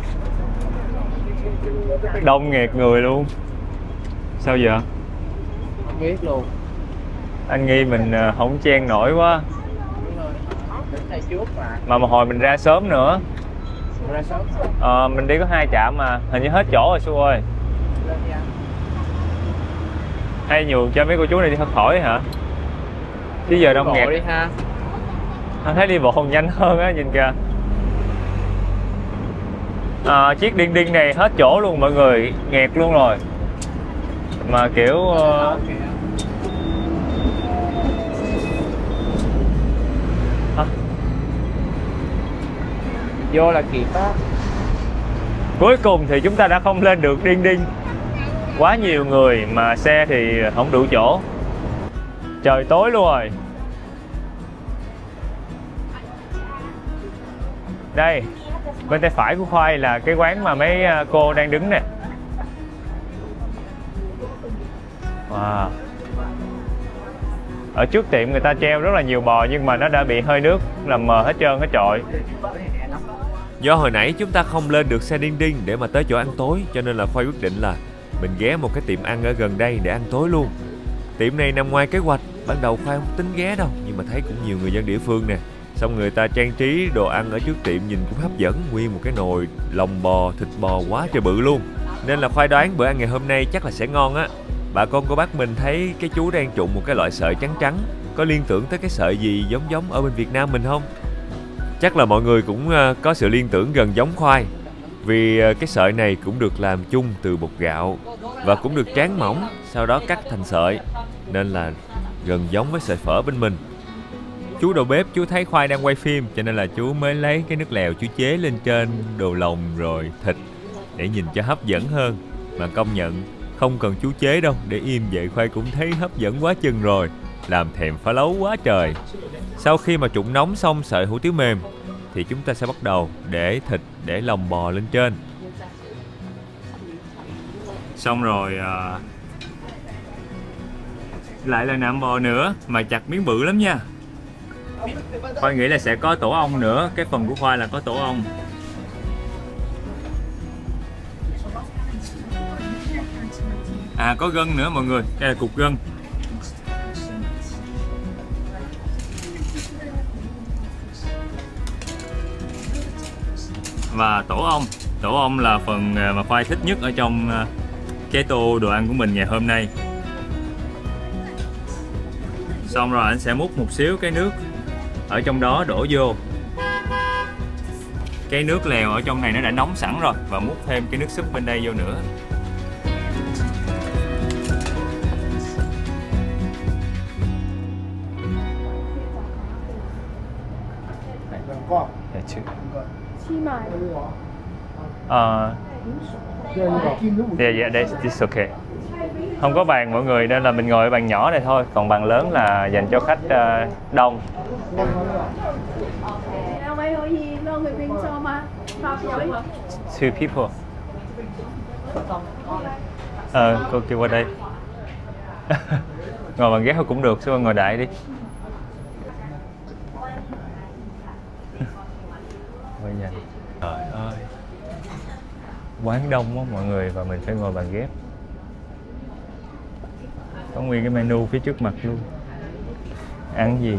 Đông nghẹt người luôn. Sao giờ? Không biết luôn. Anh nghi mình không chen nổi quá. Mà hồi mình ra sớm nữa. Ra sớm. Mình đi có 2 trạm mà. Hình như hết chỗ rồi Su ơi. Hay nhường cho mấy cô chú này đi hớt khỏi hả? Chứ giờ đông nghẹt. Đi ha. Anh thấy đi bộ còn nhanh hơn á, nhìn kìa. Chiếc đinh đinh này hết chỗ luôn mọi người, nghẹt luôn rồi. Mà kiểu vô là kịp á. Cuối cùng thì chúng ta đã không lên được đinh đinh. Quá nhiều người mà xe thì không đủ chỗ. Trời tối luôn rồi. Đây, bên tay phải của Khoai là cái quán mà mấy cô đang đứng nè. Wow. Ở trước tiệm người ta treo rất là nhiều bò nhưng mà nó đã bị hơi nước làm mờ hết trơn hết trọi. Do hồi nãy chúng ta không lên được xe đinh đinh để mà tới chỗ ăn tối, cho nên là Khoai quyết định là mình ghé một cái tiệm ăn ở gần đây để ăn tối luôn. Tiệm này nằm ngoài kế hoạch, ban đầu Khoai không tính ghé đâu, nhưng mà thấy cũng nhiều người dân địa phương nè, Xong người ta trang trí đồ ăn ở trước tiệm nhìn cũng hấp dẫn. Nguyên một cái nồi lòng bò, thịt bò quá trời bự luôn. Nên là Khoai đoán bữa ăn ngày hôm nay chắc là sẽ ngon á. Bà con cô bác mình thấy cái chú đang trụng một cái loại sợi trắng trắng, có liên tưởng tới cái sợi gì giống ở bên Việt Nam mình không? Chắc là mọi người cũng có sự liên tưởng gần giống khoai. Vì cái sợi này cũng được làm chung từ bột gạo và cũng được tráng mỏng, sau đó cắt thành sợi, nên là gần giống với sợi phở bên mình. Chú đầu bếp chú thấy Khoai đang quay phim cho nên là chú mới lấy cái nước lèo chú chế lên trên đồ lòng rồi thịt để nhìn cho hấp dẫn hơn. Mà công nhận không cần chú chế đâu, để im vậy Khoai cũng thấy hấp dẫn quá chừng rồi, làm thèm phá lấu quá trời. Sau khi mà trụng nóng xong sợi hủ tiếu mềm thì chúng ta sẽ bắt đầu để thịt, để lòng bò lên trên. Xong rồi lại là nạm bò nữa, mà chặt miếng bự lắm nha. Khoai nghĩ là sẽ có tổ ong nữa, cái phần của Khoai là có tổ ong. À có gân nữa mọi người, đây là cục gân. Và tổ ong là phần mà Khoai thích nhất ở trong cái tô đồ ăn của mình ngày hôm nay. Xong rồi anh sẽ múc một xíu cái nước ở trong đó đổ vô. Cái nước lèo ở trong này nó đã nóng sẵn rồi, và múc thêm cái nước súp bên đây vô nữa. Yeah, that's okay. Không có bàn mọi người nên là mình ngồi ở bàn nhỏ này thôi, còn bàn lớn là dành cho khách đông. Two people. Cô kêu qua đây. Ngồi bàn ghế thôi cũng được, sao ngồi đại đi. Trời ơi, quán đông quá mọi người, và mình phải ngồi bàn ghép. Có nguyên cái menu phía trước mặt luôn. Ăn gì?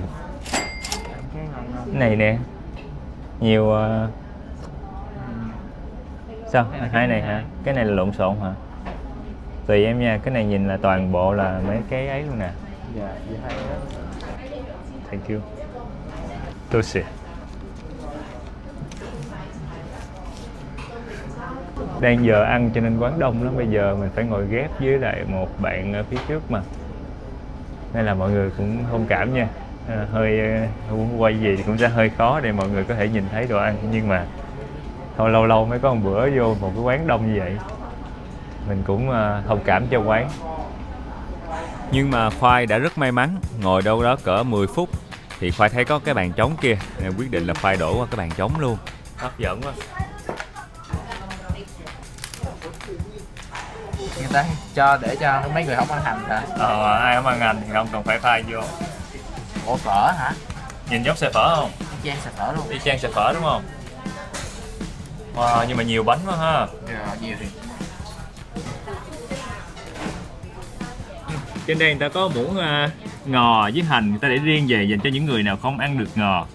Này nè, nhiều sao? Hai này hả? Cái này là lộn xộn hả? Tùy em nha, cái này nhìn là toàn bộ là mấy cái ấy luôn nè. Dạ, hay đó. Thank you. Toshi. Đang giờ ăn cho nên quán đông lắm, bây giờ mình phải ngồi ghép với lại một bạn ở phía trước mà, nên là mọi người cũng thông cảm nha. Hơi muốn quay gì thì cũng sẽ hơi khó để mọi người có thể nhìn thấy đồ ăn, nhưng mà thôi lâu lâu mới có một bữa vô một cái quán đông như vậy, mình cũng thông cảm cho quán. Nhưng mà Khoai đã rất may mắn, ngồi đâu đó cỡ 10 phút thì Khoai thấy có cái bàn trống kia, nên quyết định là Khoai đổ qua cái bàn trống luôn. Hấp dẫn quá. Người ta để cho mấy người không ăn hành hả? Ai không ăn hành thì không cần phải pha vô. Ủa phở hả? Nhìn giống xài phở không? Y chang xài phở luôn. Y chang xài phở đúng không? Wow, nhưng mà nhiều bánh quá ha. Nhiều thì. Trên đây người ta có muỗng ngò với hành, người ta để riêng về dành cho những người nào không ăn được ngò.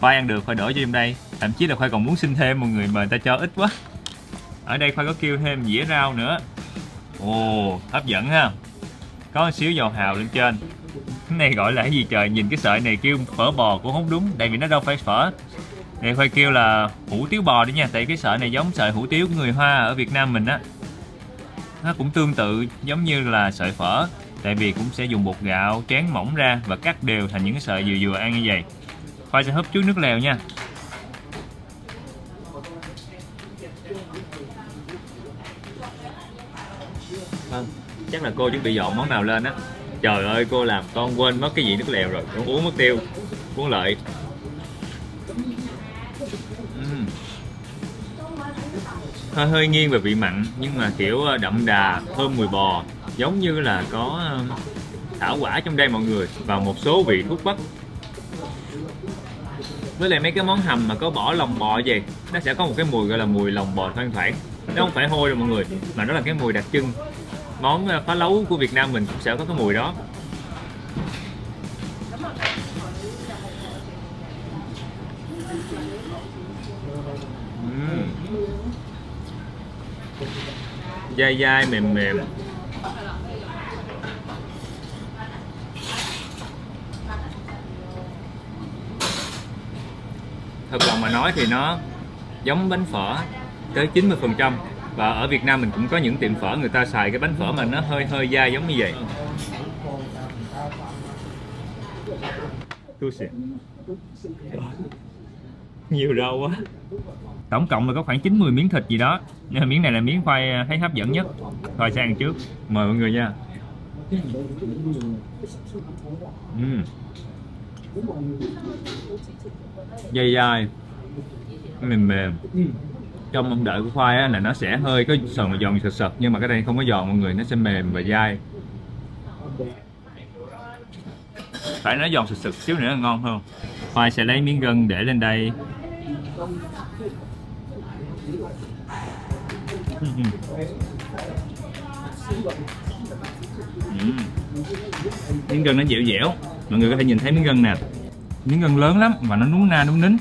Khoai ăn được, Khoai đổ cho em đây. Thậm chí là Khoai còn muốn xin thêm một người mà người ta cho ít quá. Ở đây Khoai có kêu thêm dĩa rau nữa. Ồ, hấp dẫn ha. Có một xíu dầu hào lên trên. Cái này gọi là cái gì trời, nhìn cái sợi này kêu phở bò cũng không đúng, tại vì nó đâu phải phở. Này Khoai kêu là hủ tiếu bò đi nha, tại cái sợi này giống sợi hủ tiếu của người Hoa ở Việt Nam mình á. Nó cũng tương tự giống như là sợi phở, tại vì cũng sẽ dùng bột gạo tráng mỏng ra và cắt đều thành những cái sợi vừa vừa ăn như vậy. Khoai sẽ húp chút nước lèo nha. Chắc là cô chuẩn bị dọn món nào lên á. Trời ơi, cô làm con quên mất cái gì nước lèo rồi, con uống mất tiêu. Uống lợi. Hơi nghiêng về vị mặn, nhưng mà kiểu đậm đà, thơm mùi bò, giống như là có thảo quả trong đây mọi người, và một số vị thuốc bắc. Với lại mấy cái món hầm mà có bỏ lòng bò vậy, nó sẽ có một cái mùi gọi là mùi lòng bò thoang thoảng. Nó không phải hôi đâu mọi người, mà nó là cái mùi đặc trưng. Món phá lấu của Việt Nam mình cũng sẽ có cái mùi đó. Dai dai mềm mềm. Thật lòng mà nói thì nó giống bánh phở tới 90%. Và ở Việt Nam mình cũng có những tiệm phở người ta xài cái bánh phở mà nó hơi dai giống như vậy. Nhiều rau quá. Tổng cộng là có khoảng 90 miếng thịt gì đó. Nhưng mà miếng này là miếng khoai thấy hấp dẫn nhất. Khoai sẽ ăn trước. Mời mọi người nha. Dai dai, mềm mềm. Trong mong đợi của khoai á, là nó sẽ hơi có sần giòn sật sật, nhưng mà cái đây không có giòn mọi người, nó sẽ mềm và dai. Phải nó giòn sật sật xíu nữa là ngon hơn. Khoai sẽ lấy miếng gân để lên đây. Miếng gân nó dẻo dẻo, mọi người có thể nhìn thấy miếng gân nè. Miếng gân lớn lắm và nó nún na nún nín.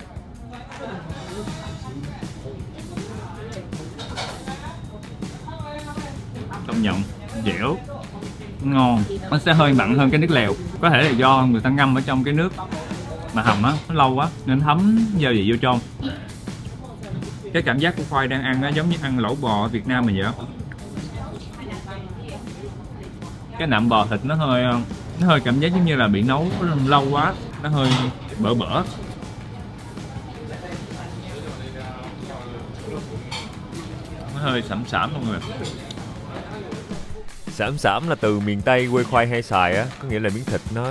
Công nhận dẻo, ngon. Nó sẽ hơi mặn hơn cái nước lèo. Có thể là do người ta ngâm ở trong cái nước mà hầm á, nó lâu quá nên thấm gia vị vô trong. Cái cảm giác của khoai đang ăn á, giống như ăn lẩu bò ở Việt Nam mình vậy đó. Cái nạm bò thịt nó hơi cảm giác giống như là bị nấu lâu quá, nó hơi bở bở. Nó hơi sẫm sẫm mọi người. Sảm sảm là từ miền Tây quê khoai hay xài á, có nghĩa là miếng thịt nó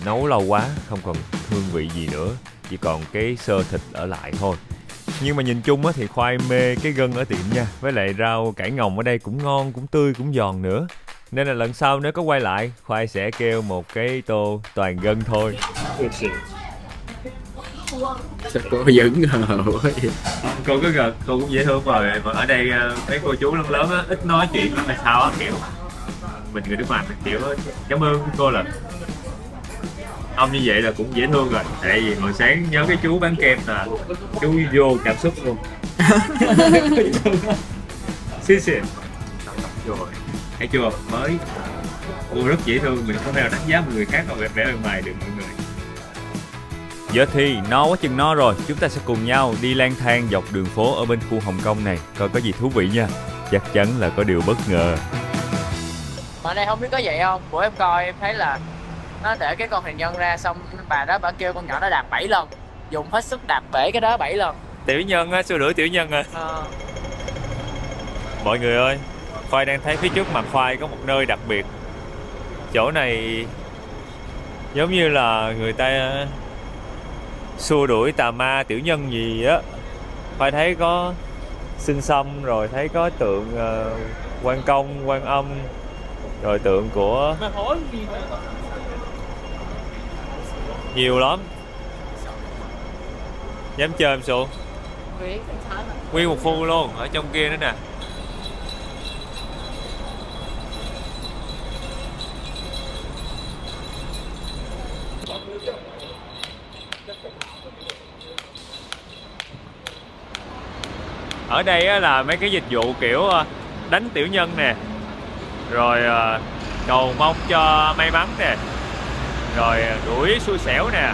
nấu lâu quá, không còn hương vị gì nữa, chỉ còn cái xơ thịt ở lại thôi. Nhưng mà nhìn chung á thì khoai mê cái gân ở tiệm nha, với lại rau cải ngồng ở đây cũng ngon, cũng tươi, cũng giòn nữa. Nên là lần sau nếu có quay lại, khoai sẽ kêu một cái tô toàn gân thôi. Sao cô vẫn ngờ quá vậy? Cô cứ gật, cô cũng dễ thương rồi. Mà ở đây mấy cô chú lớn lớn á, ít nói chuyện là sao á, kiểu mình người nước ngoài mình kiểu cảm ơn cô là ông như vậy là cũng dễ thương rồi. Tại vì hồi sáng nhớ cái chú bán kem là chú vô cảm xúc luôn. Xí xì rồi, thấy chưa, mới cô rất dễ thương. Mình không thể nào đánh giá một người khác ở vẻ bề ngoài được mọi người. Giờ thì no quá chừng no rồi, chúng ta sẽ cùng nhau đi lang thang dọc đường phố ở bên khu Hồng Kông này, coi có gì thú vị nha. Chắc chắn là có điều bất ngờ. Mà ở đây không biết có vậy không? Bữa em coi em thấy là nó để cái con thuyền nhân ra, xong bà đó bà kêu con nhỏ nó đạp 7 lần, dùng hết sức đạp bể cái đó 7 lần. Tiểu nhân á, xua đuổi tiểu nhân à. Mọi người ơi, Khoai đang thấy phía trước mặt Khoai có một nơi đặc biệt. Chỗ này giống như là người ta xua đuổi tà ma tiểu nhân gì á. Khoai thấy có sinh xăm, rồi thấy có tượng Quan Công, Quan Âm, rồi tượng của nhiều lắm. Dám chơi em Sụ? Nguyên một khu luôn, ở trong kia nữa nè. Ở đây á, là mấy cái dịch vụ kiểu đánh tiểu nhân nè, rồi cầu mong cho may mắn nè, rồi đuổi xui xẻo nè,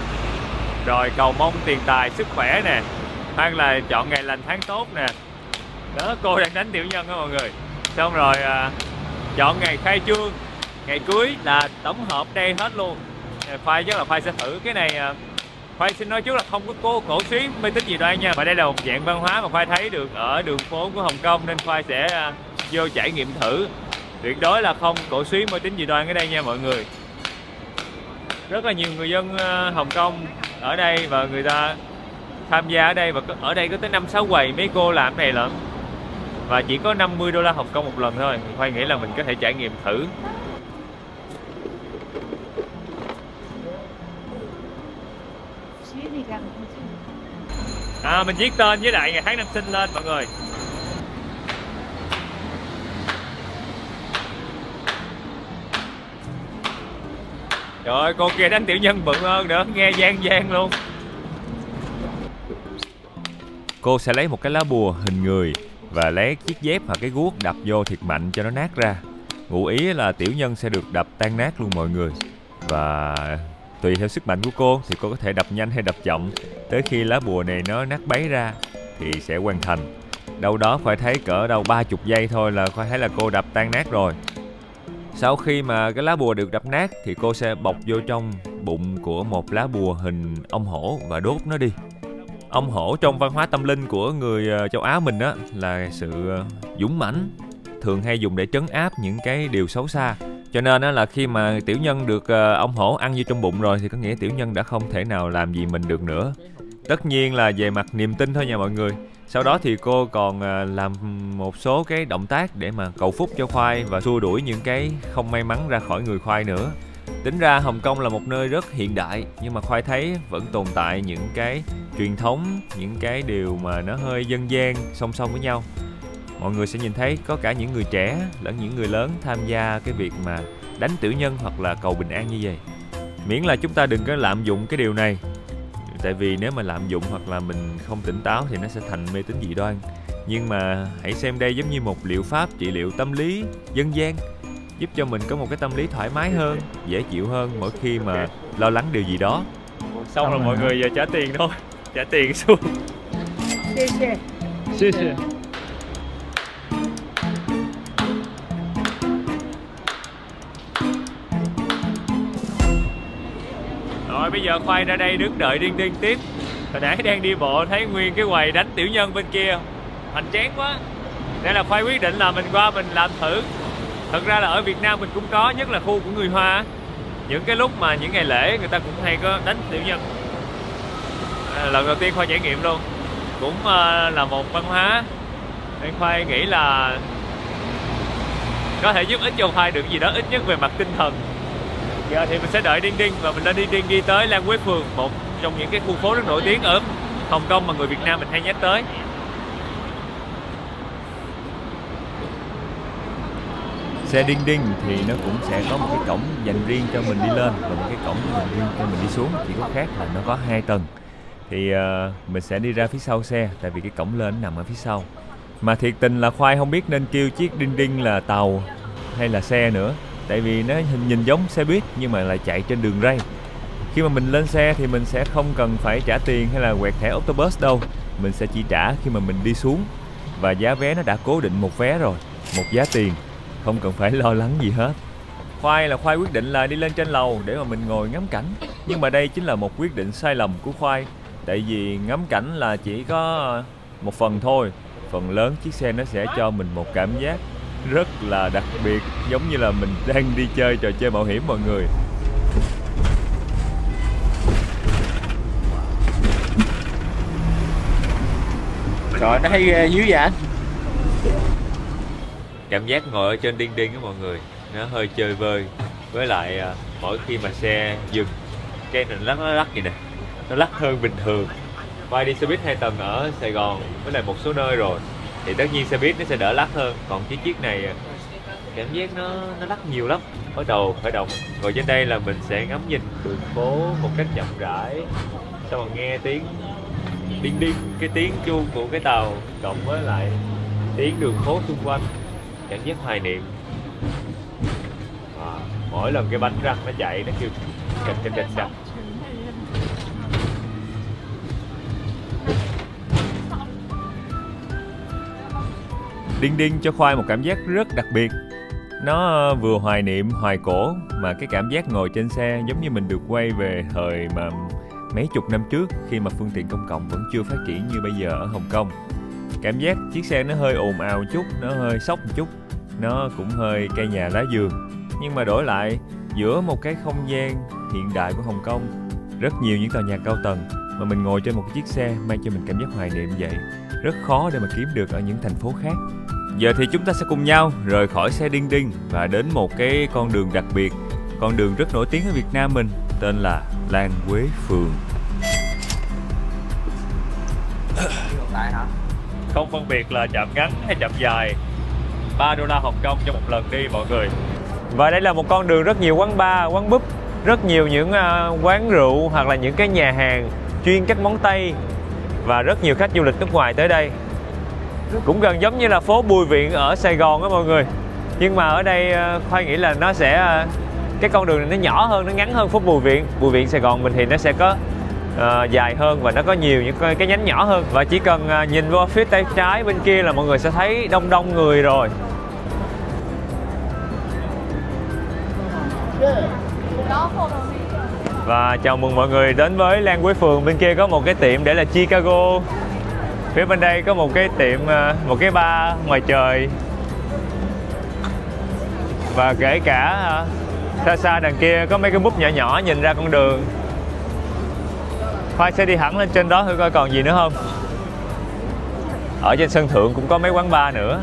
rồi cầu mong tiền tài sức khỏe nè, hay là chọn ngày lành tháng tốt nè. Đó, cô đang đánh tiểu nhân đó mọi người. Xong rồi chọn ngày khai trương, ngày cưới là tổng hợp đây hết luôn. Khoai chắc là Khoai sẽ thử cái này. Khoai xin nói trước là không có cổ suý mê tín gì đây nha, mà đây là một dạng văn hóa mà Khoai thấy được ở đường phố của Hồng Kông, nên Khoai sẽ vô trải nghiệm thử. Tuyệt đối là không cổ suý mê tín gì đoan ở đây nha mọi người. Rất là nhiều người dân Hồng Kông ở đây và người ta tham gia ở đây, và ở đây có tới 5-6 quầy mấy cô làm cái này lận. Và chỉ có 50 đô la Hồng Kông một lần thôi. Khoai nghĩ là mình có thể trải nghiệm thử. Mình viết tên với lại ngày tháng năm sinh lên mọi người. Trời ơi, cô kia đánh tiểu nhân bự hơn nữa, nghe gian luôn. Cô sẽ lấy một cái lá bùa hình người và lấy chiếc dép hoặc cái guốc đập vô thiệt mạnh cho nó nát ra. Ngụ ý là tiểu nhân sẽ được đập tan nát luôn mọi người. Và tùy theo sức mạnh của cô thì cô có thể đập nhanh hay đập chậm. Tới khi lá bùa này nó nát bấy ra thì sẽ hoàn thành. Đâu đó Khoai thấy cỡ đâu 30 giây thôi là Khoai thấy là cô đập tan nát rồi. Sau khi mà cái lá bùa được đập nát thì cô sẽ bọc vô trong bụng của một lá bùa hình ong hổ và đốt nó đi. Ong hổ trong văn hóa tâm linh của người châu Á mình á là sự dũng mãnh, thường hay dùng để trấn áp những cái điều xấu xa. Cho nên á là khi mà tiểu nhân được ong hổ ăn vô trong bụng rồi thì có nghĩa tiểu nhân đã không thể nào làm gì mình được nữa. Tất nhiên là về mặt niềm tin thôi nha mọi người. Sau đó thì cô còn làm một số cái động tác để mà cầu phúc cho Khoai và xua đuổi những cái không may mắn ra khỏi người Khoai nữa. Tính ra Hồng Kông là một nơi rất hiện đại, nhưng mà Khoai thấy vẫn tồn tại những cái truyền thống, những cái điều mà nó hơi dân gian song song với nhau. Mọi người sẽ nhìn thấy có cả những người trẻ lẫn những người lớn tham gia cái việc mà đánh tiểu nhân hoặc là cầu bình an như vậy. Miễn là chúng ta đừng có lạm dụng cái điều này. Tại vì nếu mà lạm dụng hoặc là mình không tỉnh táo thì nó sẽ thành mê tín dị đoan. Nhưng mà hãy xem đây giống như một liệu pháp trị liệu tâm lý dân gian, giúp cho mình có một cái tâm lý thoải mái hơn, dễ chịu hơn mỗi khi mà lo lắng điều gì đó. Xong rồi mọi người giờ trả tiền thôi. Trả tiền xuống. Xê xê. Rồi bây giờ Khoai ra đây đứng đợi Đinh Đinh tiếp. Hồi nãy đang đi bộ thấy nguyên cái quầy đánh tiểu nhân bên kia, hoành tráng quá. Nên là Khoai quyết định là mình qua mình làm thử. Thật ra là ở Việt Nam mình cũng có, nhất là khu của người Hoa. Những cái lúc mà những ngày lễ người ta cũng hay có đánh tiểu nhân. Lần đầu tiên Khoai trải nghiệm luôn. Cũng là một văn hóa. Nên Khoai nghĩ là có thể giúp ích cho Khoai được gì đó ít nhất về mặt tinh thần. Giờ thì mình sẽ đợi Đinh Đinh và mình lên Đinh Đinh đi tới Lan Quế Phường, một trong những cái khu phố rất nổi tiếng ở Hồng Kông mà người Việt Nam mình hay nhắc tới. Xe Đinh Đinh thì nó cũng sẽ có một cái cổng dành riêng cho mình đi lên và một cái cổng dành riêng cho mình đi xuống. Chỉ có khác là nó có 2 tầng. Thì mình sẽ đi ra phía sau xe, tại vì cái cổng lên nằm ở phía sau. Mà thiệt tình là Khoai không biết nên kêu chiếc Đinh Đinh là tàu hay là xe nữa. Tại vì nó nhìn giống xe buýt nhưng mà lại chạy trên đường ray. Khi mà mình lên xe thì mình sẽ không cần phải trả tiền hay là quẹt thẻ Octobus đâu. Mình sẽ chỉ trả khi mà mình đi xuống. Và giá vé nó đã cố định một vé rồi, một giá tiền, không cần phải lo lắng gì hết. Khoai quyết định là đi lên trên lầu để mà mình ngồi ngắm cảnh. Nhưng mà đây chính là một quyết định sai lầm của Khoai. Tại vì ngắm cảnh là chỉ có một phần thôi. Phần lớn chiếc xe nó sẽ cho mình một cảm giác rất là đặc biệt, giống như là mình đang đi chơi trò chơi mạo hiểm mọi người. Trời, nó thấy ghê dữ vậy anh. Cảm giác ngồi ở trên Đinh Đinh á mọi người, nó hơi chơi vơi. Với lại mỗi khi mà xe dừng, cái này nó lắc vậy nè, nó lắc hơn bình thường. Khoai đi xe buýt 2 tầng ở Sài Gòn với lại một số nơi rồi thì tất nhiên xe buýt nó sẽ đỡ lắc hơn. Còn chiếc này cảm giác nó lắc nhiều lắm. Bắt đầu khởi động ngồi trên đây là mình sẽ ngắm nhìn đường phố một cách chậm rãi, xong rồi nghe tiếng Đinh Đinh, cái tiếng chuông của cái tàu cộng với lại tiếng đường phố xung quanh, cảm giác hoài niệm. Mỗi lần cái bánh răng nó chạy nó kêu cạch cạch cạch cạch. Đinh Đinh cho Khoai một cảm giác rất đặc biệt. Nó vừa hoài niệm, hoài cổ, mà cái cảm giác ngồi trên xe giống như mình được quay về thời mà mấy chục năm trước, khi mà phương tiện công cộng vẫn chưa phát triển như bây giờ ở Hồng Kông. Cảm giác chiếc xe nó hơi ồn ào chút, nó hơi sốc một chút, nó cũng hơi cây nhà lá vườn. Nhưng mà đổi lại, giữa một cái không gian hiện đại của Hồng Kông, rất nhiều những tòa nhà cao tầng, mà mình ngồi trên một cái chiếc xe mang cho mình cảm giác hoài niệm vậy, rất khó để mà kiếm được ở những thành phố khác. Giờ thì chúng ta sẽ cùng nhau rời khỏi xe Đinh Đinh và đến một cái con đường đặc biệt, con đường rất nổi tiếng ở Việt Nam mình, tên là Lan Quế Phường. Không phân biệt là chạm ngắn hay chạm dài, $3 Hồng Kông cho một lần đi mọi người. Và đây là một con đường rất nhiều quán bar, quán pub, rất nhiều những quán rượu hoặc là những cái nhà hàng chuyên các món Tây, và rất nhiều khách du lịch nước ngoài tới đây. cũng gần giống như là phố Bùi Viện ở Sài Gòn đó mọi người. Nhưng mà ở đây Khoai nghĩ là nó sẽ cái con đường này nó nhỏ hơn, nó ngắn hơn phố Bùi Viện. Bùi Viện Sài Gòn mình thì nó sẽ có dài hơn và nó có nhiều những cái nhánh nhỏ hơn. Và chỉ cần nhìn vô phía tay trái bên kia là mọi người sẽ thấy đông người rồi. Và chào mừng mọi người đến với Lan Quế Phường. Bên kia có một cái tiệm để là Chicago. Phía bên đây có một cái tiệm, một cái bar ngoài trời. Và kể cả xa xa đằng kia có mấy cái búp nhỏ nhỏ nhìn ra con đường. Khoai sẽ đi hẳn lên trên đó thử coi còn gì nữa không. Ở trên sân thượng cũng có mấy quán bar nữa.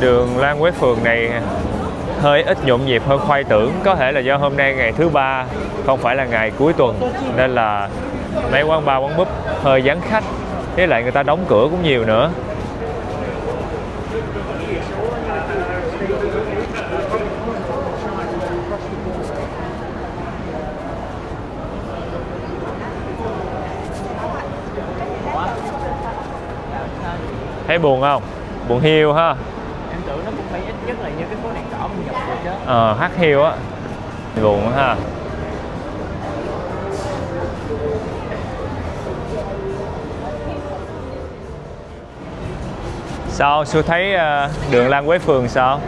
Đường Lan Quế Phường này hơi ít nhộn nhịp hơn Khoai tưởng. Có thể là do hôm nay ngày thứ ba, không phải là ngày cuối tuần, nên là mấy quán bar quán búp hơi vắng khách. Với lại người ta đóng cửa cũng nhiều nữa. Thấy buồn không? Buồn hiu ha. Em tưởng nó cũng phải ít nhất là như cái phố đèn đỏ mình nhập được chứ. Hắt hiu á. Buồn ha. Sao Sư thấy đường Lan Quế Phường sao?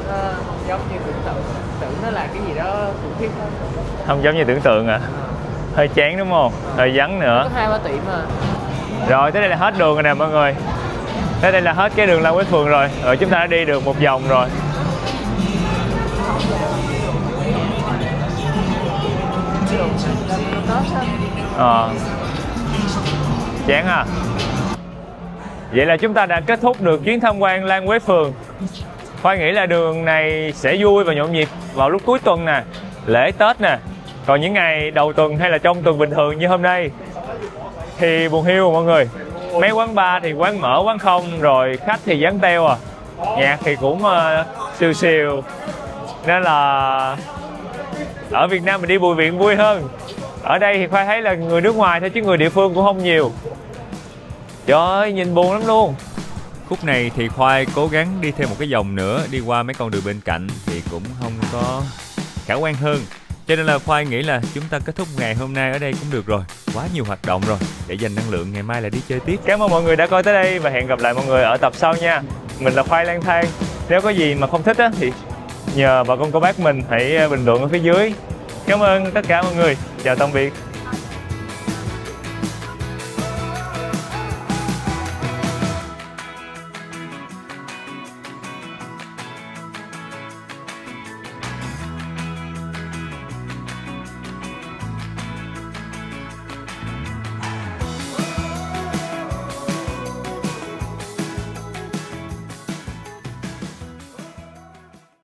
Không giống như tưởng tượng. Tưởng nó là cái gì đó khủng khiếp. Không giống như tưởng tượng à? Hơi chán đúng không? Hơi vắng nữa. Có 2-3 tiệm à. Rồi tới đây là hết đường rồi nè mọi người. Tới đây là hết cái đường Lan Quế Phường rồi. Rồi chúng ta đã đi được một vòng rồi. Chán à. Vậy là chúng ta đã kết thúc được chuyến tham quan Lan Quế Phường. Khoai nghĩ là đường này sẽ vui và nhộn nhịp vào lúc cuối tuần nè, lễ Tết nè. Còn những ngày đầu tuần hay là trong tuần bình thường như hôm nay thì buồn hiu mọi người. Mấy quán bar thì quán mở quán không, rồi khách thì vắng teo à. Nhạc thì cũng siêu siêu. Nên là ở Việt Nam mình đi Bùi Viện vui hơn. Ở đây thì Khoai thấy là người nước ngoài thôi chứ người địa phương cũng không nhiều. Trời ơi, nhìn buồn lắm luôn. Khúc này thì Khoai cố gắng đi thêm một cái vòng nữa, đi qua mấy con đường bên cạnh thì cũng không có khả quan hơn. Cho nên là Khoai nghĩ là chúng ta kết thúc ngày hôm nay ở đây cũng được rồi. Quá nhiều hoạt động rồi, để dành năng lượng ngày mai là đi chơi tiếp. Cảm ơn mọi người đã coi tới đây và hẹn gặp lại mọi người ở tập sau nha. Mình là Khoai lang thang. Nếu có gì mà không thích á thì nhờ bà con cô bác mình hãy bình luận ở phía dưới. Cảm ơn tất cả mọi người. Chào tạm biệt.